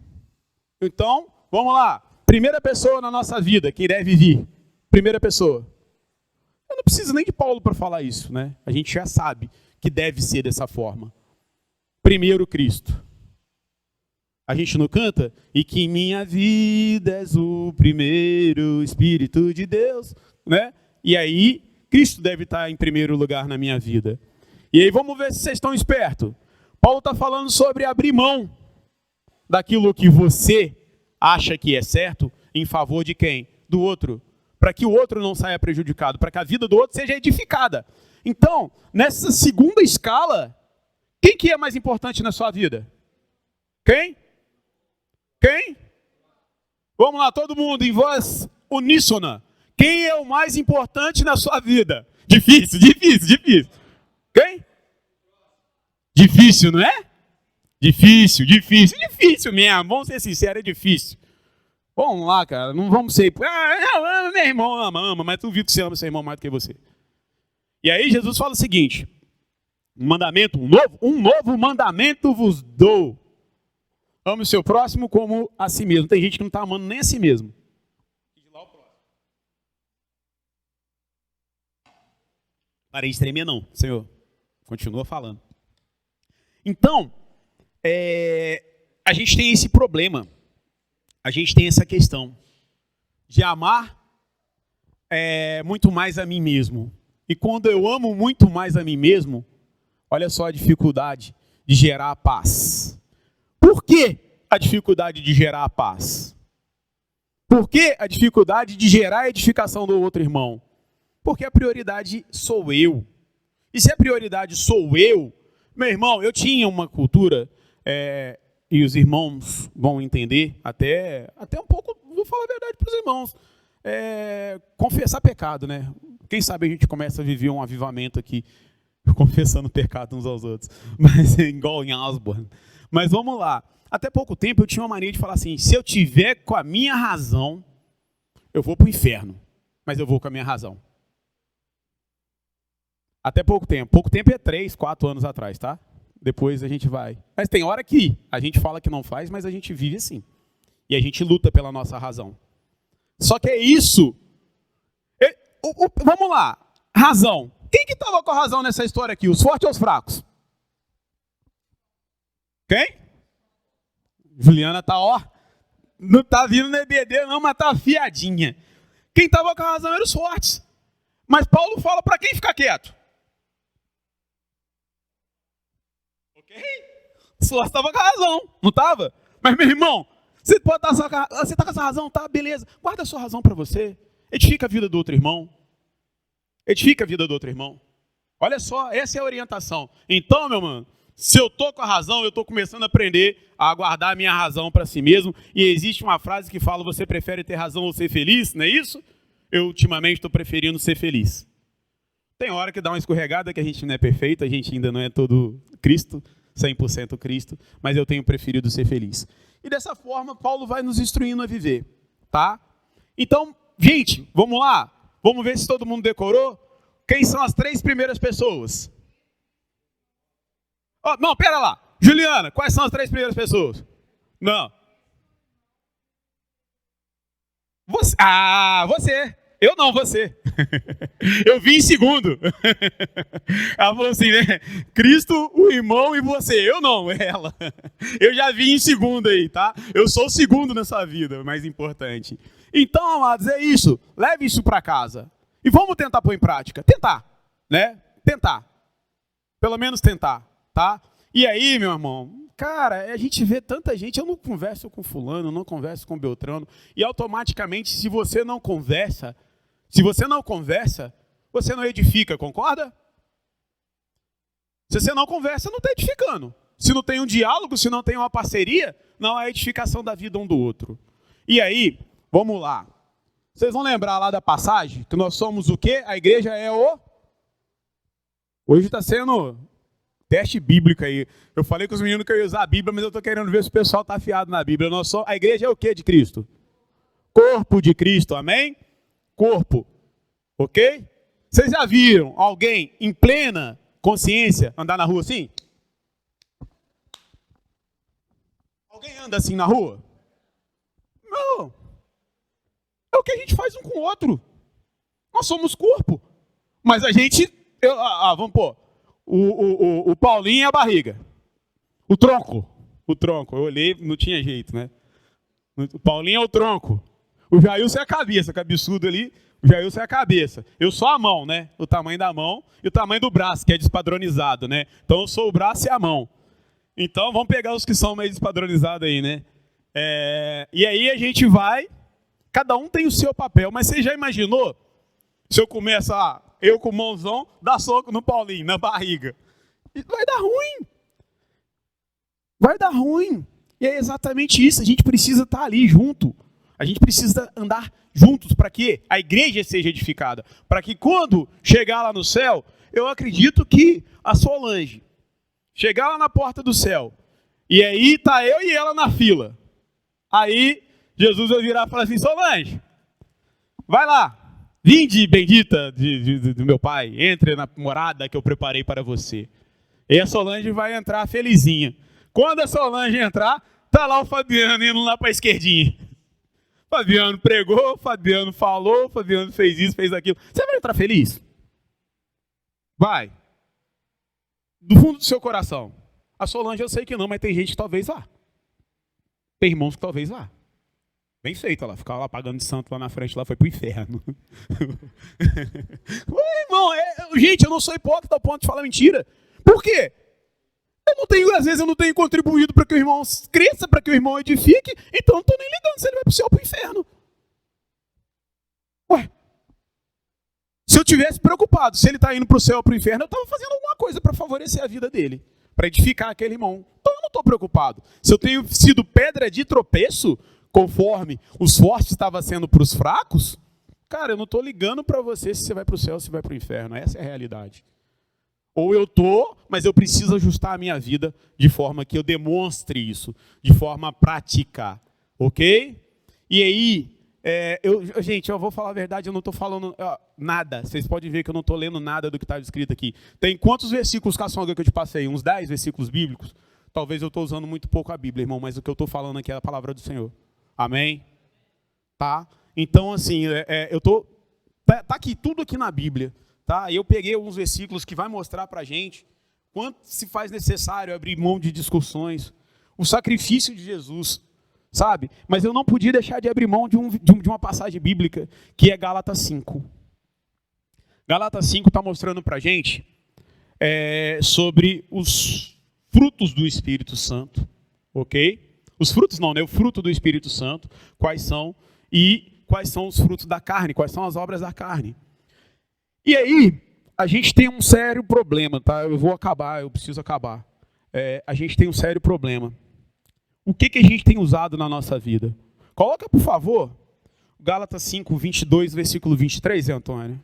S1: Então, vamos lá. Primeira pessoa na nossa vida, quem deve vir? Primeira pessoa. Eu não preciso nem de Paulo para falar isso, né? A gente já sabe que deve ser dessa forma. Primeiro Cristo. A gente não canta? E que minha vida és o primeiro Espírito de Deus, né? E aí, Cristo deve estar em primeiro lugar na minha vida. E aí, vamos ver se vocês estão espertos. Paulo está falando sobre abrir mão daquilo que você acha que é certo em favor de quem? Do outro. para que o outro não saia prejudicado, para que a vida do outro seja edificada. Então, nessa segunda escala, quem que é mais importante na sua vida? Quem? Quem? Vamos lá, todo mundo, em voz uníssona. Quem é o mais importante na sua vida? Difícil. Quem? Difícil, não é? Difícil mesmo. Vamos ser sinceros, é difícil. Vamos lá, cara, não vamos ser... meu irmão ama, mas duvido que você ama seu irmão mais do que você. E aí Jesus fala o seguinte, um novo mandamento vos dou. Ame o seu próximo como a si mesmo. Tem gente que não está amando nem a si mesmo. Parei de tremer não, Senhor. Continua falando. Então, a gente tem esse problema. A gente tem essa questão de amar muito mais a mim mesmo. E quando eu amo muito mais a mim mesmo, olha só a dificuldade de gerar a paz. Por que a dificuldade de gerar a paz? Por que a dificuldade de gerar a edificação do outro irmão? Porque a prioridade sou eu. E se a prioridade sou eu, meu irmão, eu tinha uma cultura, e os irmãos vão entender, até um pouco, vou falar a verdade para os irmãos, confessar pecado, né? Quem sabe a gente começa a viver um avivamento aqui, confessando pecado uns aos outros, mas igual em Osborne. Mas vamos lá. Até pouco tempo eu tinha uma mania de falar assim, se eu tiver com a minha razão, eu vou para o inferno, mas eu vou com a minha razão. Até pouco tempo é 3, 4 anos atrás, tá? Depois a gente vai. Mas tem hora que a gente fala que não faz, mas a gente vive assim. E a gente luta pela nossa razão. Só que é isso. Vamos lá. Razão. Quem que estava com a razão nessa história aqui? Os fortes ou os fracos? Quem? Juliana tá, não tá vindo no EBD não, mas tá afiadinha. Quem estava com a razão eram os fortes. Mas Paulo fala para quem ficar quieto? O senhor estava com a razão, não estava? Mas, meu irmão, você pode estar você está com essa razão, tá? Beleza. Guarda a sua razão para você. Edifica a vida do outro irmão. Olha só, essa é a orientação. Então, meu mano, se eu estou com a razão, eu estou começando a aprender a guardar a minha razão para si mesmo. E existe uma frase que fala, você prefere ter razão ou ser feliz? Não é isso? Eu, ultimamente, estou preferindo ser feliz. Tem hora que dá uma escorregada, que a gente não é perfeito, a gente ainda não é todo Cristo, 100% Cristo, mas eu tenho preferido ser feliz. E dessa forma, Paulo vai nos instruindo a viver, tá? Então, gente, vamos lá? Vamos ver se todo mundo decorou? Quem são as 3 primeiras pessoas? Não, pera lá. Juliana, quais são as 3 primeiras pessoas? Não. Você. Eu não, você. Eu vim em segundo. Ela falou assim, né? Cristo, o irmão e você. Eu não, ela. Eu já vim em segundo aí, tá? Eu sou o segundo nessa vida, mais importante. Então, amados, é isso. Leve isso para casa. E vamos tentar pôr em prática. Tentar, né? Tentar. Pelo menos tentar, tá? E aí, meu irmão, cara, a gente vê tanta gente, eu não converso com fulano, não converso com Beltrano, e automaticamente, se você não conversa, você não edifica, concorda? Se você não conversa, não está edificando. Se não tem um diálogo, se não tem uma parceria, não há edificação da vida um do outro. E aí, vamos lá. Vocês vão lembrar lá da passagem, que nós somos o quê? A igreja é o... Hoje está sendo teste bíblico aí. Eu falei com os meninos que eu ia usar a Bíblia, mas eu estou querendo ver se o pessoal está afiado na Bíblia. A igreja é o quê de Cristo? Corpo de Cristo, amém? Corpo, ok? Vocês já viram alguém em plena consciência andar na rua assim? Alguém anda assim na rua? Não. É o que a gente faz um com o outro. Nós somos corpo. Mas a gente... vamos pôr. O Paulinho é a barriga. O tronco. Eu olhei, não tinha jeito, né? O Paulinho é o tronco. O Jailson é a cabeça, cabeçudo ali. O Jailson é a cabeça. Eu sou a mão, né? O tamanho da mão e o tamanho do braço, que é despadronizado, né? Então eu sou o braço e a mão. Então vamos pegar os que são meio despadronizados aí, né? E aí a gente vai Cada um tem o seu papel, mas você já imaginou se eu começar, eu com o mãozão, dar soco no Paulinho, na barriga? Vai dar ruim. Vai dar ruim. E é exatamente isso, a gente precisa estar ali junto. A gente precisa andar juntos para que a igreja seja edificada. Para que quando chegar lá no céu, eu acredito que a Solange chegar lá na porta do céu, e aí tá eu e ela na fila. Aí Jesus vai virar e falar assim: Solange, vai lá, vinde bendita do meu pai, entre na morada que eu preparei para você. E a Solange vai entrar felizinha. Quando a Solange entrar, tá lá o Fabiano indo lá para a esquerdinha. Fabiano pregou, Fabiano falou, Fabiano fez isso, fez aquilo. Você vai entrar feliz? Vai. Do fundo do seu coração. A Solange eu sei que não, mas tem gente que talvez vá. Tem irmãos que talvez vá. Bem feito, ela ficava lá pagando de santo lá na frente, lá foi pro inferno. Ué, irmão, gente, eu não sou hipócrita ao ponto de falar mentira. Por quê? Às vezes eu não tenho contribuído para que o irmão cresça, para que o irmão edifique, então eu não estou nem ligando se ele vai para o céu ou para o inferno. Ué, se eu tivesse preocupado se ele está indo para o céu ou para o inferno, eu estava fazendo alguma coisa para favorecer a vida dele, para edificar aquele irmão. Então eu não estou preocupado. Se eu tenho sido pedra de tropeço, conforme os fortes estavam sendo para os fracos, cara, eu não estou ligando para você se você vai para o céu ou se vai para o inferno. Essa é a realidade. Ou eu estou, mas eu preciso ajustar a minha vida de forma que eu demonstre isso, de forma prática, ok? E aí, gente, eu vou falar a verdade, eu não estou falando nada. Vocês podem ver que eu não estou lendo nada do que está escrito aqui. Tem quantos versículos, Caçonga, que eu te passei? Uns 10 versículos bíblicos? Talvez eu estou usando muito pouco a Bíblia, irmão, mas o que eu estou falando aqui é a palavra do Senhor. Amém? Tá? Então, assim, tá aqui, tudo aqui na Bíblia. Tá? Eu peguei alguns versículos que vai mostrar para a gente quanto se faz necessário abrir mão de discussões, o sacrifício de Jesus, sabe? Mas eu não podia deixar de abrir mão de uma passagem bíblica, que é Gálatas 5. Gálatas 5 está mostrando para a gente sobre os frutos do Espírito Santo, ok? Os frutos não, né? O fruto do Espírito Santo, quais são, e quais são os frutos da carne, quais são as obras da carne. E aí, a gente tem um sério problema, tá? Eu preciso acabar. A gente tem um sério problema. O que a gente tem usado na nossa vida? Coloca, por favor, Gálatas 5, 22, versículo 23, Antônio.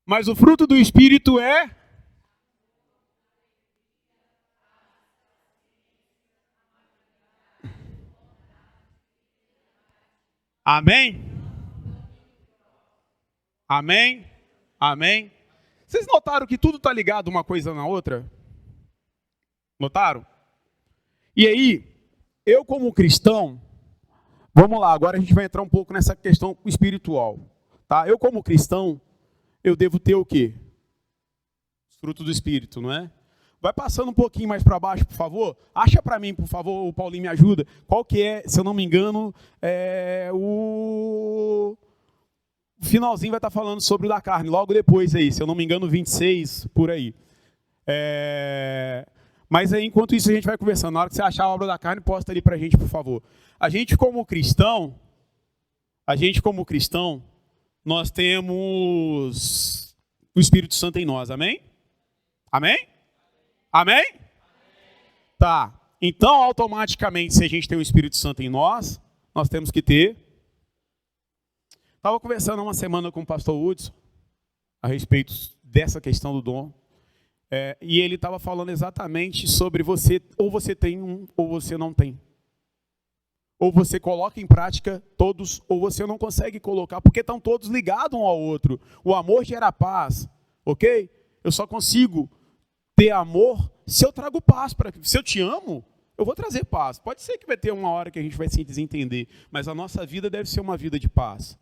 S1: Mas o fruto do Espírito é... Amém? Amém? Amém? Vocês notaram que tudo está ligado uma coisa na outra? Notaram? E aí, eu como cristão, vamos lá, agora a gente vai entrar um pouco nessa questão espiritual. Tá? Eu como cristão, eu devo ter o quê? Os frutos do Espírito, não é? Vai passando um pouquinho mais para baixo, por favor. Acha para mim, por favor, o Paulinho me ajuda. Qual que é, se eu não me engano, o finalzinho vai estar falando sobre o da carne, logo depois aí, se eu não me engano, 26, por aí. Mas aí, enquanto isso, a gente vai conversando. Na hora que você achar a obra da carne, posta ali para a gente, por favor. A gente como cristão, nós temos o Espírito Santo em nós, amém? Amém? Amém? Tá. Então, automaticamente, se a gente tem o Espírito Santo em nós, nós temos que ter... Estava conversando uma semana com o pastor Hudson a respeito dessa questão do dom. E ele estava falando exatamente sobre você, ou você tem um, ou você não tem. Ou você coloca em prática todos, ou você não consegue colocar, porque estão todos ligados um ao outro. O amor gera paz, ok? Eu só consigo ter amor se eu trago paz. Se eu te amo, eu vou trazer paz. Pode ser que vai ter uma hora que a gente vai se desentender, mas a nossa vida deve ser uma vida de paz.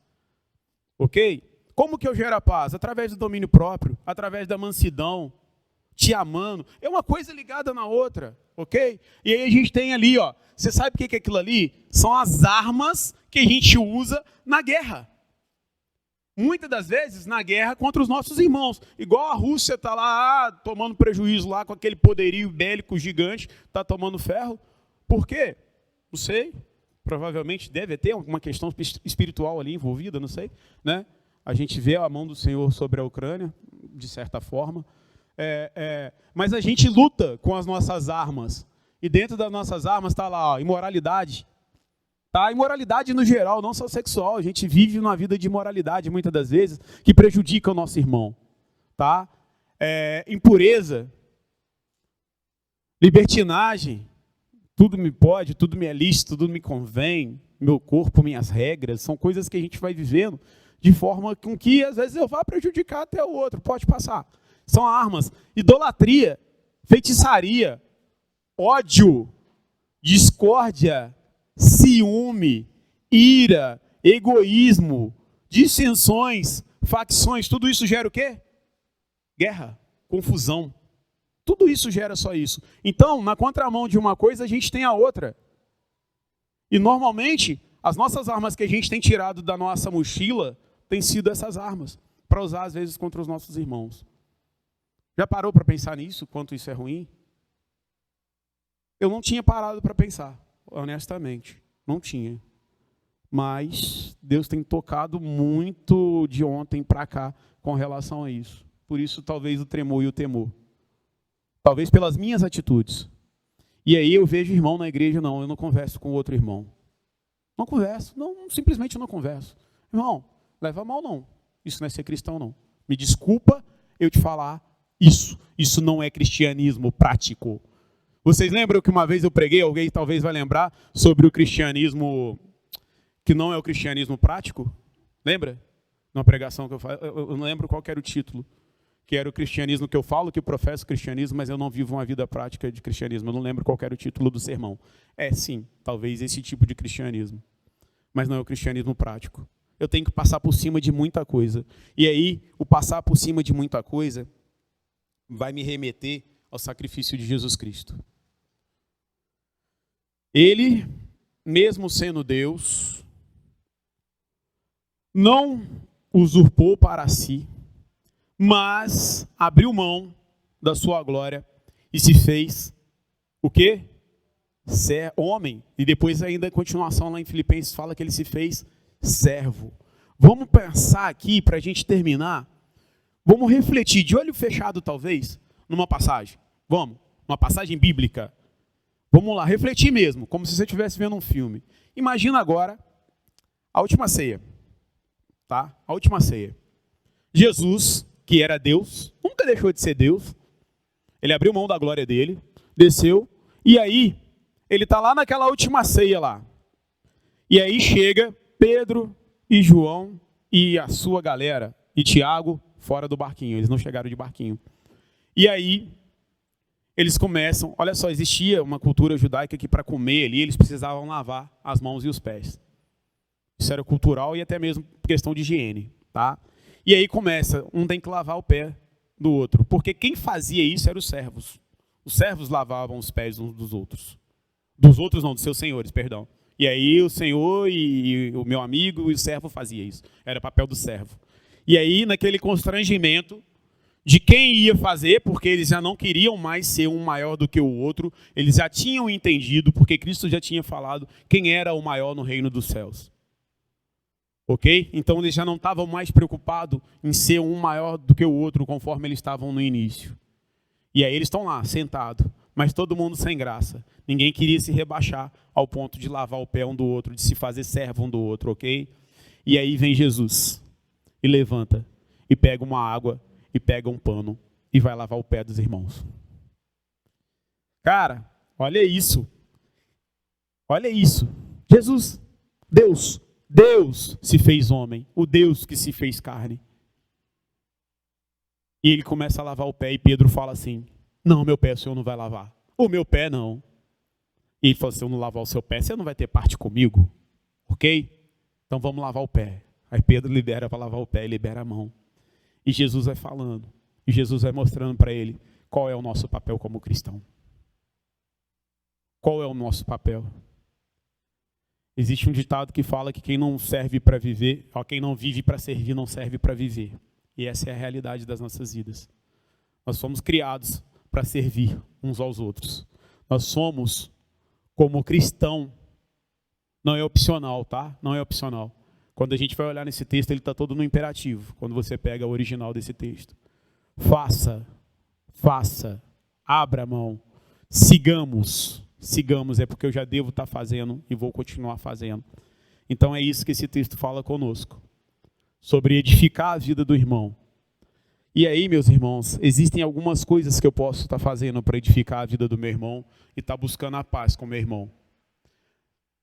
S1: Ok? Como que eu gero a paz? Através do domínio próprio, através da mansidão, te amando. É uma coisa ligada na outra, ok? E aí a gente tem ali, ó, você sabe o que é aquilo ali? São as armas que a gente usa na guerra. muitas das vezes na guerra contra os nossos irmãos. Igual a Rússia está lá tomando prejuízo lá com aquele poderio bélico gigante, está tomando ferro. Por quê? Não sei. Provavelmente deve ter alguma questão espiritual ali envolvida, não sei, né? A gente vê a mão do Senhor sobre a Ucrânia, de certa forma. Mas a gente luta com as nossas armas. E dentro das nossas armas está lá, ó, imoralidade. Tá? Imoralidade no geral, não só sexual. A gente vive uma vida de imoralidade, muitas das vezes, que prejudica o nosso irmão. Tá? Impureza. Libertinagem. Tudo me pode, tudo me é lícito, tudo me convém, meu corpo, minhas regras, são coisas que a gente vai vivendo de forma com que, às vezes, eu vá prejudicar até o outro, pode passar. São armas. Idolatria, feitiçaria, ódio, discórdia, ciúme, ira, egoísmo, dissensões, facções, tudo isso gera o quê? Guerra, confusão. Tudo isso gera só isso. Então, na contramão de uma coisa, a gente tem a outra. E, normalmente, as nossas armas que a gente tem tirado da nossa mochila têm sido essas armas, para usar, às vezes, contra os nossos irmãos. Já parou para pensar nisso, quanto isso é ruim? Eu não tinha parado para pensar, honestamente. Não tinha. Mas Deus tem tocado muito de ontem para cá com relação a isso. Por isso, talvez, o tremor e o temor. Talvez pelas minhas atitudes. E aí eu vejo irmão na igreja, não, eu não converso com outro irmão. Não converso, não, simplesmente eu não converso. Irmão, leva a mal não. Isso não é ser cristão não. Me desculpa eu te falar isso. Isso não é cristianismo prático. Vocês lembram que uma vez eu preguei, alguém talvez vai lembrar, sobre o cristianismo que não é o cristianismo prático? Lembra? Numa pregação que eu falei, eu não lembro qual era o título. Que era o cristianismo que eu falo, que eu professo cristianismo, mas eu não vivo uma vida prática de cristianismo. Eu não lembro qual era o título do sermão. Sim, talvez esse tipo de cristianismo. Mas não é o cristianismo prático. Eu tenho que passar por cima de muita coisa. E aí, o passar por cima de muita coisa vai me remeter ao sacrifício de Jesus Cristo. Ele, mesmo sendo Deus, não usurpou para si, mas abriu mão da sua glória e se fez o quê? Ser homem. E depois ainda a continuação lá em Filipenses fala que ele se fez servo. Vamos pensar aqui para a gente terminar. Vamos refletir de olho fechado talvez numa passagem. Vamos, uma passagem bíblica. Vamos lá, refletir mesmo, como se você estivesse vendo um filme. Imagina agora a última ceia. Tá? A última ceia. Jesus, que era Deus, nunca deixou de ser Deus. Ele abriu mão da glória dele, desceu, e aí ele está lá naquela última ceia lá. E aí chega Pedro e João e a sua galera, e Tiago fora do barquinho, eles não chegaram de barquinho. E aí eles começam, olha só, existia uma cultura judaica que para comer ali, eles precisavam lavar as mãos e os pés. Isso era cultural e até mesmo questão de higiene, tá? E aí começa, um tem que lavar o pé do outro, porque quem fazia isso eram os servos. Os servos lavavam os pés uns dos outros. Dos outros não, dos seus senhores, perdão. E aí o senhor e o meu amigo e o servo fazia isso. Era papel do servo. E aí naquele constrangimento de quem ia fazer, porque eles já não queriam mais ser um maior do que o outro, eles já tinham entendido, porque Cristo já tinha falado quem era o maior no reino dos céus. Ok? Então eles já não estavam mais preocupados em ser um maior do que o outro, conforme eles estavam no início. E aí eles estão lá, sentados, mas todo mundo sem graça. Ninguém queria se rebaixar ao ponto de lavar o pé um do outro, de se fazer servo um do outro, ok? E aí vem Jesus, e levanta, e pega uma água, e pega um pano, e vai lavar o pé dos irmãos. Cara, olha isso. Olha isso. Jesus, Deus se fez homem, o Deus que se fez carne. E ele começa a lavar o pé e Pedro fala assim, não, meu pé o senhor não vai lavar. O meu pé não. E ele fala, se eu não lavar o seu pé, você não vai ter parte comigo, ok? Então vamos lavar o pé. Aí Pedro libera para lavar o pé e libera a mão. E Jesus vai falando, e Jesus vai mostrando para ele qual é o nosso papel como cristão. Qual é o nosso papel? Existe um ditado que fala que quem não serve para viver, ó, quem não vive para servir, não serve para viver. E essa é a realidade das nossas vidas. Nós fomos criados para servir uns aos outros. Nós somos, como cristão, não é opcional, tá? Não é opcional. Quando a gente vai olhar nesse texto, ele está todo no imperativo, quando você pega o original desse texto. Faça, abra a mão, sigamos, é porque eu já devo estar fazendo e vou continuar fazendo. Então é isso que esse texto fala conosco, sobre edificar a vida do irmão. E aí, meus irmãos, existem algumas coisas que eu posso estar fazendo para edificar a vida do meu irmão e estar buscando a paz com o meu irmão.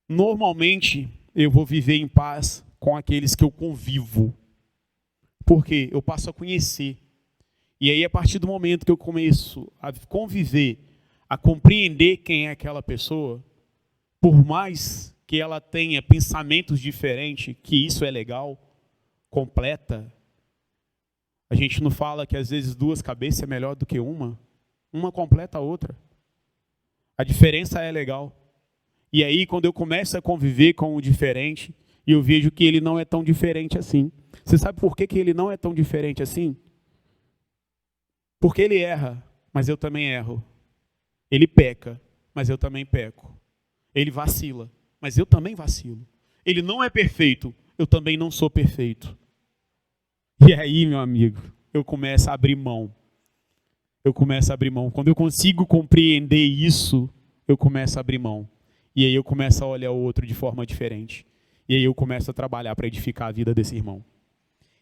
S1: Normalmente, eu vou viver em paz com aqueles que eu convivo, porque eu passo a conhecer. E aí, a partir do momento que eu começo a conviver, a compreender quem é aquela pessoa, por mais que ela tenha pensamentos diferentes, que isso é legal, completa. A gente não fala que às vezes duas cabeças é melhor do que uma completa a outra. A diferença é legal. E aí, quando eu começo a conviver com o diferente, e eu vejo que ele não é tão diferente assim. Você sabe por que ele não é tão diferente assim? Porque ele erra, mas eu também erro. Ele peca, mas eu também peco. Ele vacila, mas eu também vacilo. Ele não é perfeito, eu também não sou perfeito. E aí, meu amigo, eu começo a abrir mão. Quando eu consigo compreender isso, eu começo a abrir mão. E aí eu começo a olhar o outro de forma diferente. E aí eu começo a trabalhar para edificar a vida desse irmão.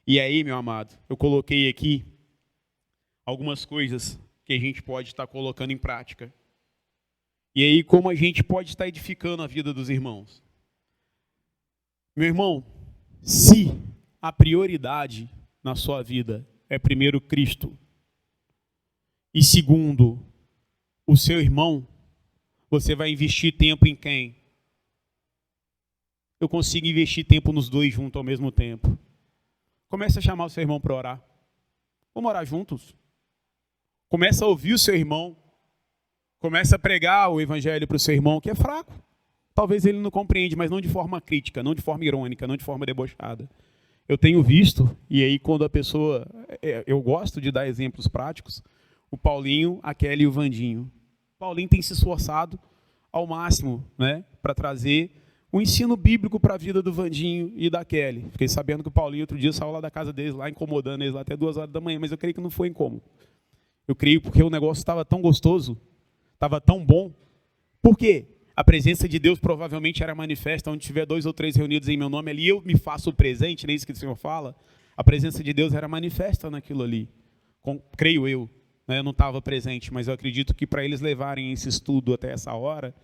S1: E aí, meu amado, eu coloquei aqui algumas coisas que a gente pode estar colocando em prática. E aí, como a gente pode estar edificando a vida dos irmãos. Meu irmão, se a prioridade na sua vida é primeiro Cristo e segundo o seu irmão, você vai investir tempo em quem? Eu consigo investir tempo nos dois juntos ao mesmo tempo. Comece a chamar o seu irmão para orar. Vamos orar juntos. Comece a ouvir o seu irmão. Comece a pregar o evangelho para o seu irmão, que é fraco. Talvez ele não compreende, mas não de forma crítica, não de forma irônica, não de forma debochada. Eu tenho visto, e aí quando a pessoa... Eu gosto de dar exemplos práticos. O Paulinho, a Kelly e o Vandinho. O Paulinho tem se esforçado ao máximo, né, para trazer o ensino bíblico para a vida do Vandinho e da Kelly. Fiquei sabendo que o Paulinho outro dia saiu lá da casa deles, lá incomodando eles lá até 2 horas da manhã, mas eu creio que não foi incômodo. Eu creio porque o negócio estava tão gostoso, estava tão bom. Por quê? A presença de Deus provavelmente era manifesta, onde tiver 2 ou 3 reunidos em meu nome, ali eu me faço presente, não é isso que o Senhor fala? A presença de Deus era manifesta naquilo ali, creio eu. Né? Eu não estava presente, mas eu acredito que para eles levarem esse estudo até essa hora,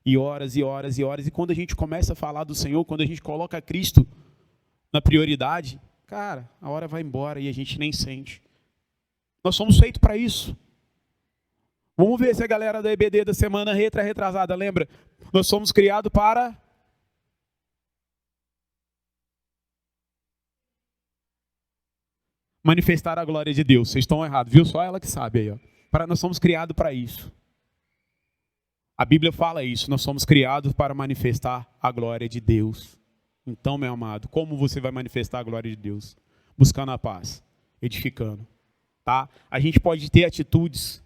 S1: e horas, e horas, e horas, e quando a gente começa a falar do Senhor, quando a gente coloca Cristo na prioridade, cara, a hora vai embora e a gente nem sente. Nós somos feitos para isso. Vamos ver se a galera da EBD da semana retrasada lembra? Nós somos criados para... manifestar a glória de Deus. Vocês estão errados, viu? Só ela que sabe aí. Ó. Nós somos criados para isso. A Bíblia fala isso. Nós somos criados para manifestar a glória de Deus. Então, meu amado, como você vai manifestar a glória de Deus? Buscando a paz, edificando. Tá? A gente pode ter atitudes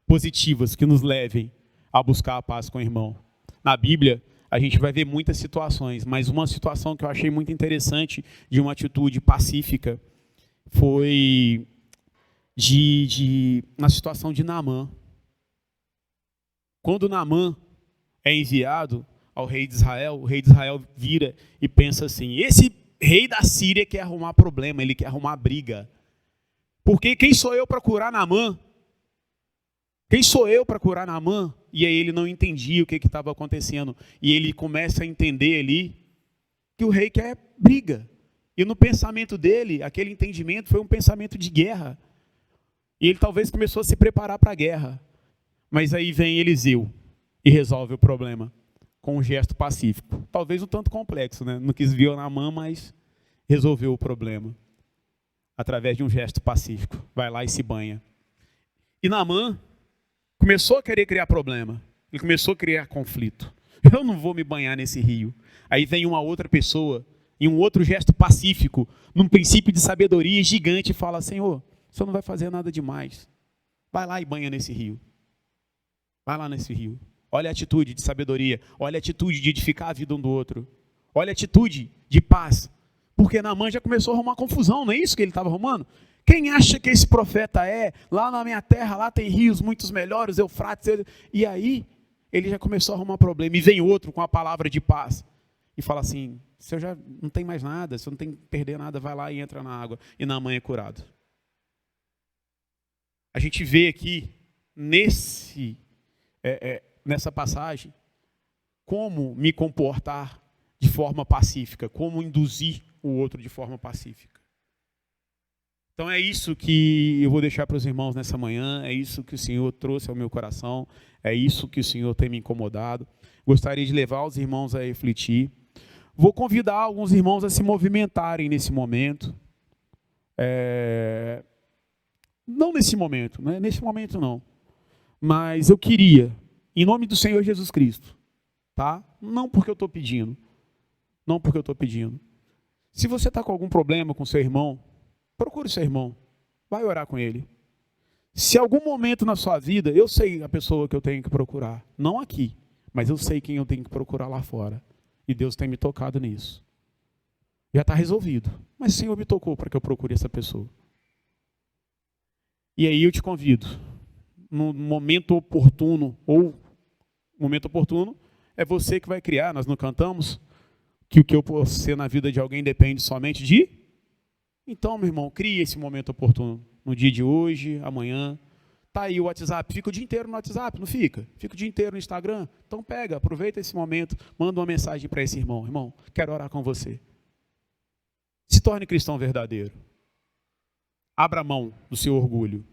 S1: positivas que nos levem a buscar a paz com o irmão. Na Bíblia, a gente vai ver muitas situações, mas uma situação que eu achei muito interessante de uma atitude pacífica foi na situação de Naamã. Quando Naamã é enviado ao rei de Israel, o rei de Israel vira e pensa assim, esse rei da Síria quer arrumar problema, ele quer arrumar briga. Porque quem sou eu para curar Naamã? Quem sou eu para curar Naamã? E aí ele não entendia o que estava acontecendo. E ele começa a entender ali que o rei quer briga. E no pensamento dele, aquele entendimento foi um pensamento de guerra. E ele talvez começou a se preparar para a guerra. Mas aí vem Eliseu e resolve o problema com um gesto pacífico. Talvez um tanto complexo, né? Não quis ver Naamã, mas resolveu o problema. Através de um gesto pacífico. Vai lá e se banha. E Naamã começou a querer criar problema. Ele começou a criar conflito. Eu não vou me banhar nesse rio. Aí vem uma outra pessoa, em um outro gesto pacífico, num princípio de sabedoria gigante, e fala: Senhor, o Senhor não vai fazer nada demais. Vai lá e banha nesse rio. Vai lá nesse rio. Olha a atitude de sabedoria. Olha a atitude de edificar a vida um do outro. Olha a atitude de paz. Porque Naamã já começou a arrumar confusão, não é isso que ele estava arrumando? Quem acha que esse profeta é? Lá na minha terra, lá tem rios muitos melhores, Eufrates. E aí, ele já começou a arrumar problema. E vem outro com a palavra de paz. E fala assim: você já não tem mais nada, você não tem que perder nada, vai lá e entra na água. E Naamã é curado. A gente vê aqui, nessa passagem, como me comportar de forma pacífica, como induzir o outro de forma pacífica. Então é isso que eu vou deixar para os irmãos nessa manhã, é isso que o Senhor trouxe ao meu coração, é isso que o Senhor tem me incomodado. Gostaria de levar os irmãos a refletir. Vou convidar alguns irmãos a se movimentarem nesse momento. Não nesse momento, né? Nesse momento não. Mas eu queria, em nome do Senhor Jesus Cristo, tá? Não porque eu estou pedindo. Não porque eu estou pedindo. Se você está com algum problema com seu irmão, procure seu irmão. Vai orar com ele. Se algum momento na sua vida, eu sei a pessoa que eu tenho que procurar. Não aqui, mas eu sei quem eu tenho que procurar lá fora. E Deus tem me tocado nisso. Já está resolvido. Mas o Senhor me tocou para que eu procure essa pessoa. E aí eu te convido, no momento oportuno, momento oportuno é você que vai criar. Nós não cantamos que o que eu posso ser na vida de alguém depende somente de... Então, meu irmão, crie esse momento oportuno. No dia de hoje, amanhã. Tá aí o WhatsApp. Fica o dia inteiro no WhatsApp, não fica? Fica o dia inteiro no Instagram. Então pega, aproveita esse momento, manda uma mensagem para esse irmão. Irmão, quero orar com você. Se torne cristão verdadeiro. Abra a mão do seu orgulho.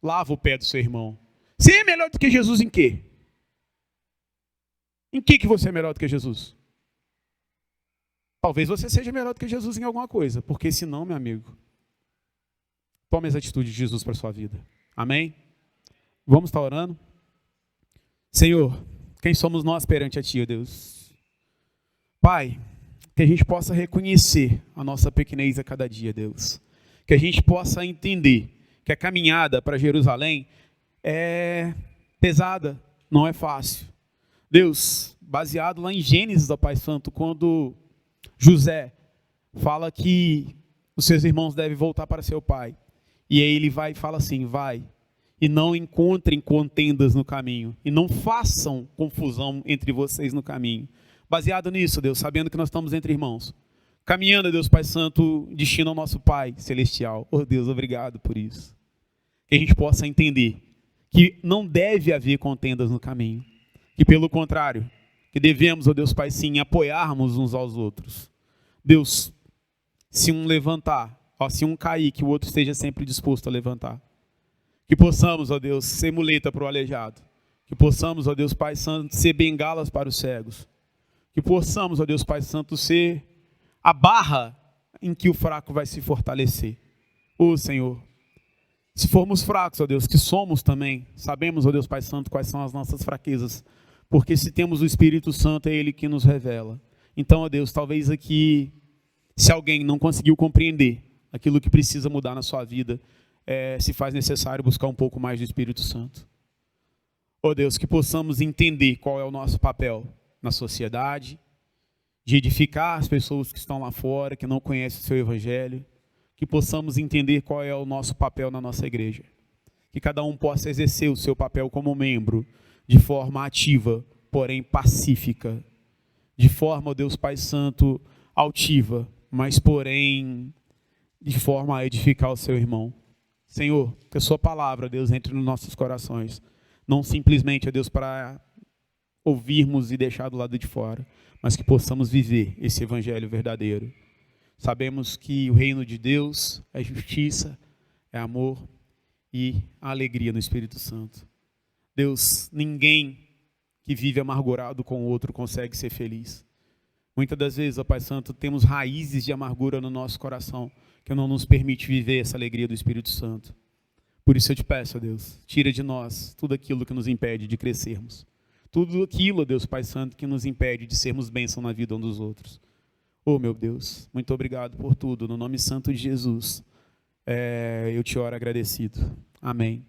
S1: Lava o pé do seu irmão. Você é melhor do que Jesus em quê? Em que você é melhor do que Jesus? Talvez você seja melhor do que Jesus em alguma coisa. Porque senão, meu amigo, tome as atitudes de Jesus para a sua vida. Amém? Vamos estar orando? Senhor, quem somos nós perante a Ti, ó Deus? Pai, que a gente possa reconhecer a nossa pequenez a cada dia, Deus. Que a gente possa entender que a caminhada para Jerusalém é pesada, não é fácil. Deus, baseado lá em Gênesis, ó Pai Santo, quando José fala que os seus irmãos devem voltar para seu pai. E aí ele vai e fala assim: vai, e não encontrem contendas no caminho, e não façam confusão entre vocês no caminho. Baseado nisso, Deus, sabendo que nós estamos entre irmãos, caminhando, Deus Pai Santo, destino ao nosso Pai Celestial. Oh Deus, obrigado por isso. Que a gente possa entender que não deve haver contendas no caminho. Que pelo contrário, que devemos, ó Deus Pai, sim, apoiarmos uns aos outros. Deus, se um levantar, se um cair, que o outro esteja sempre disposto a levantar. Que possamos, ó Deus, ser muleta para o aleijado. Que possamos, ó Deus Pai Santo, ser bengalas para os cegos. Que possamos, ó Deus Pai Santo, ser a barra em que o fraco vai se fortalecer. Ô Senhor, se formos fracos, ó Deus, que somos também, sabemos, ó Deus Pai Santo, quais são as nossas fraquezas. Porque se temos o Espírito Santo, é Ele que nos revela. Então, ó Deus, talvez aqui, se alguém não conseguiu compreender aquilo que precisa mudar na sua vida, se faz necessário buscar um pouco mais do Espírito Santo. Ó Deus, que possamos entender qual é o nosso papel na sociedade, de edificar as pessoas que estão lá fora, que não conhecem o seu Evangelho, que possamos entender qual é o nosso papel na nossa igreja. Que cada um possa exercer o seu papel como membro, de forma ativa, porém pacífica. De forma, ó Deus Pai Santo, altiva, mas porém de forma a edificar o seu irmão. Senhor, que a sua palavra, Deus, entre nos nossos corações. Não simplesmente, ó Deus, para ouvirmos e deixar do lado de fora, mas que possamos viver esse evangelho verdadeiro. Sabemos que o reino de Deus é justiça, é amor e a alegria no Espírito Santo. Deus, ninguém que vive amargurado com o outro consegue ser feliz. Muitas das vezes, ó Pai Santo, temos raízes de amargura no nosso coração que não nos permite viver essa alegria do Espírito Santo. Por isso eu te peço, ó Deus, tira de nós tudo aquilo que nos impede de crescermos. tudo aquilo, Deus Pai Santo, que nos impede de sermos bênção na vida um dos outros. Oh, meu Deus, muito obrigado por tudo. No nome santo de Jesus, eu te oro agradecido. Amém.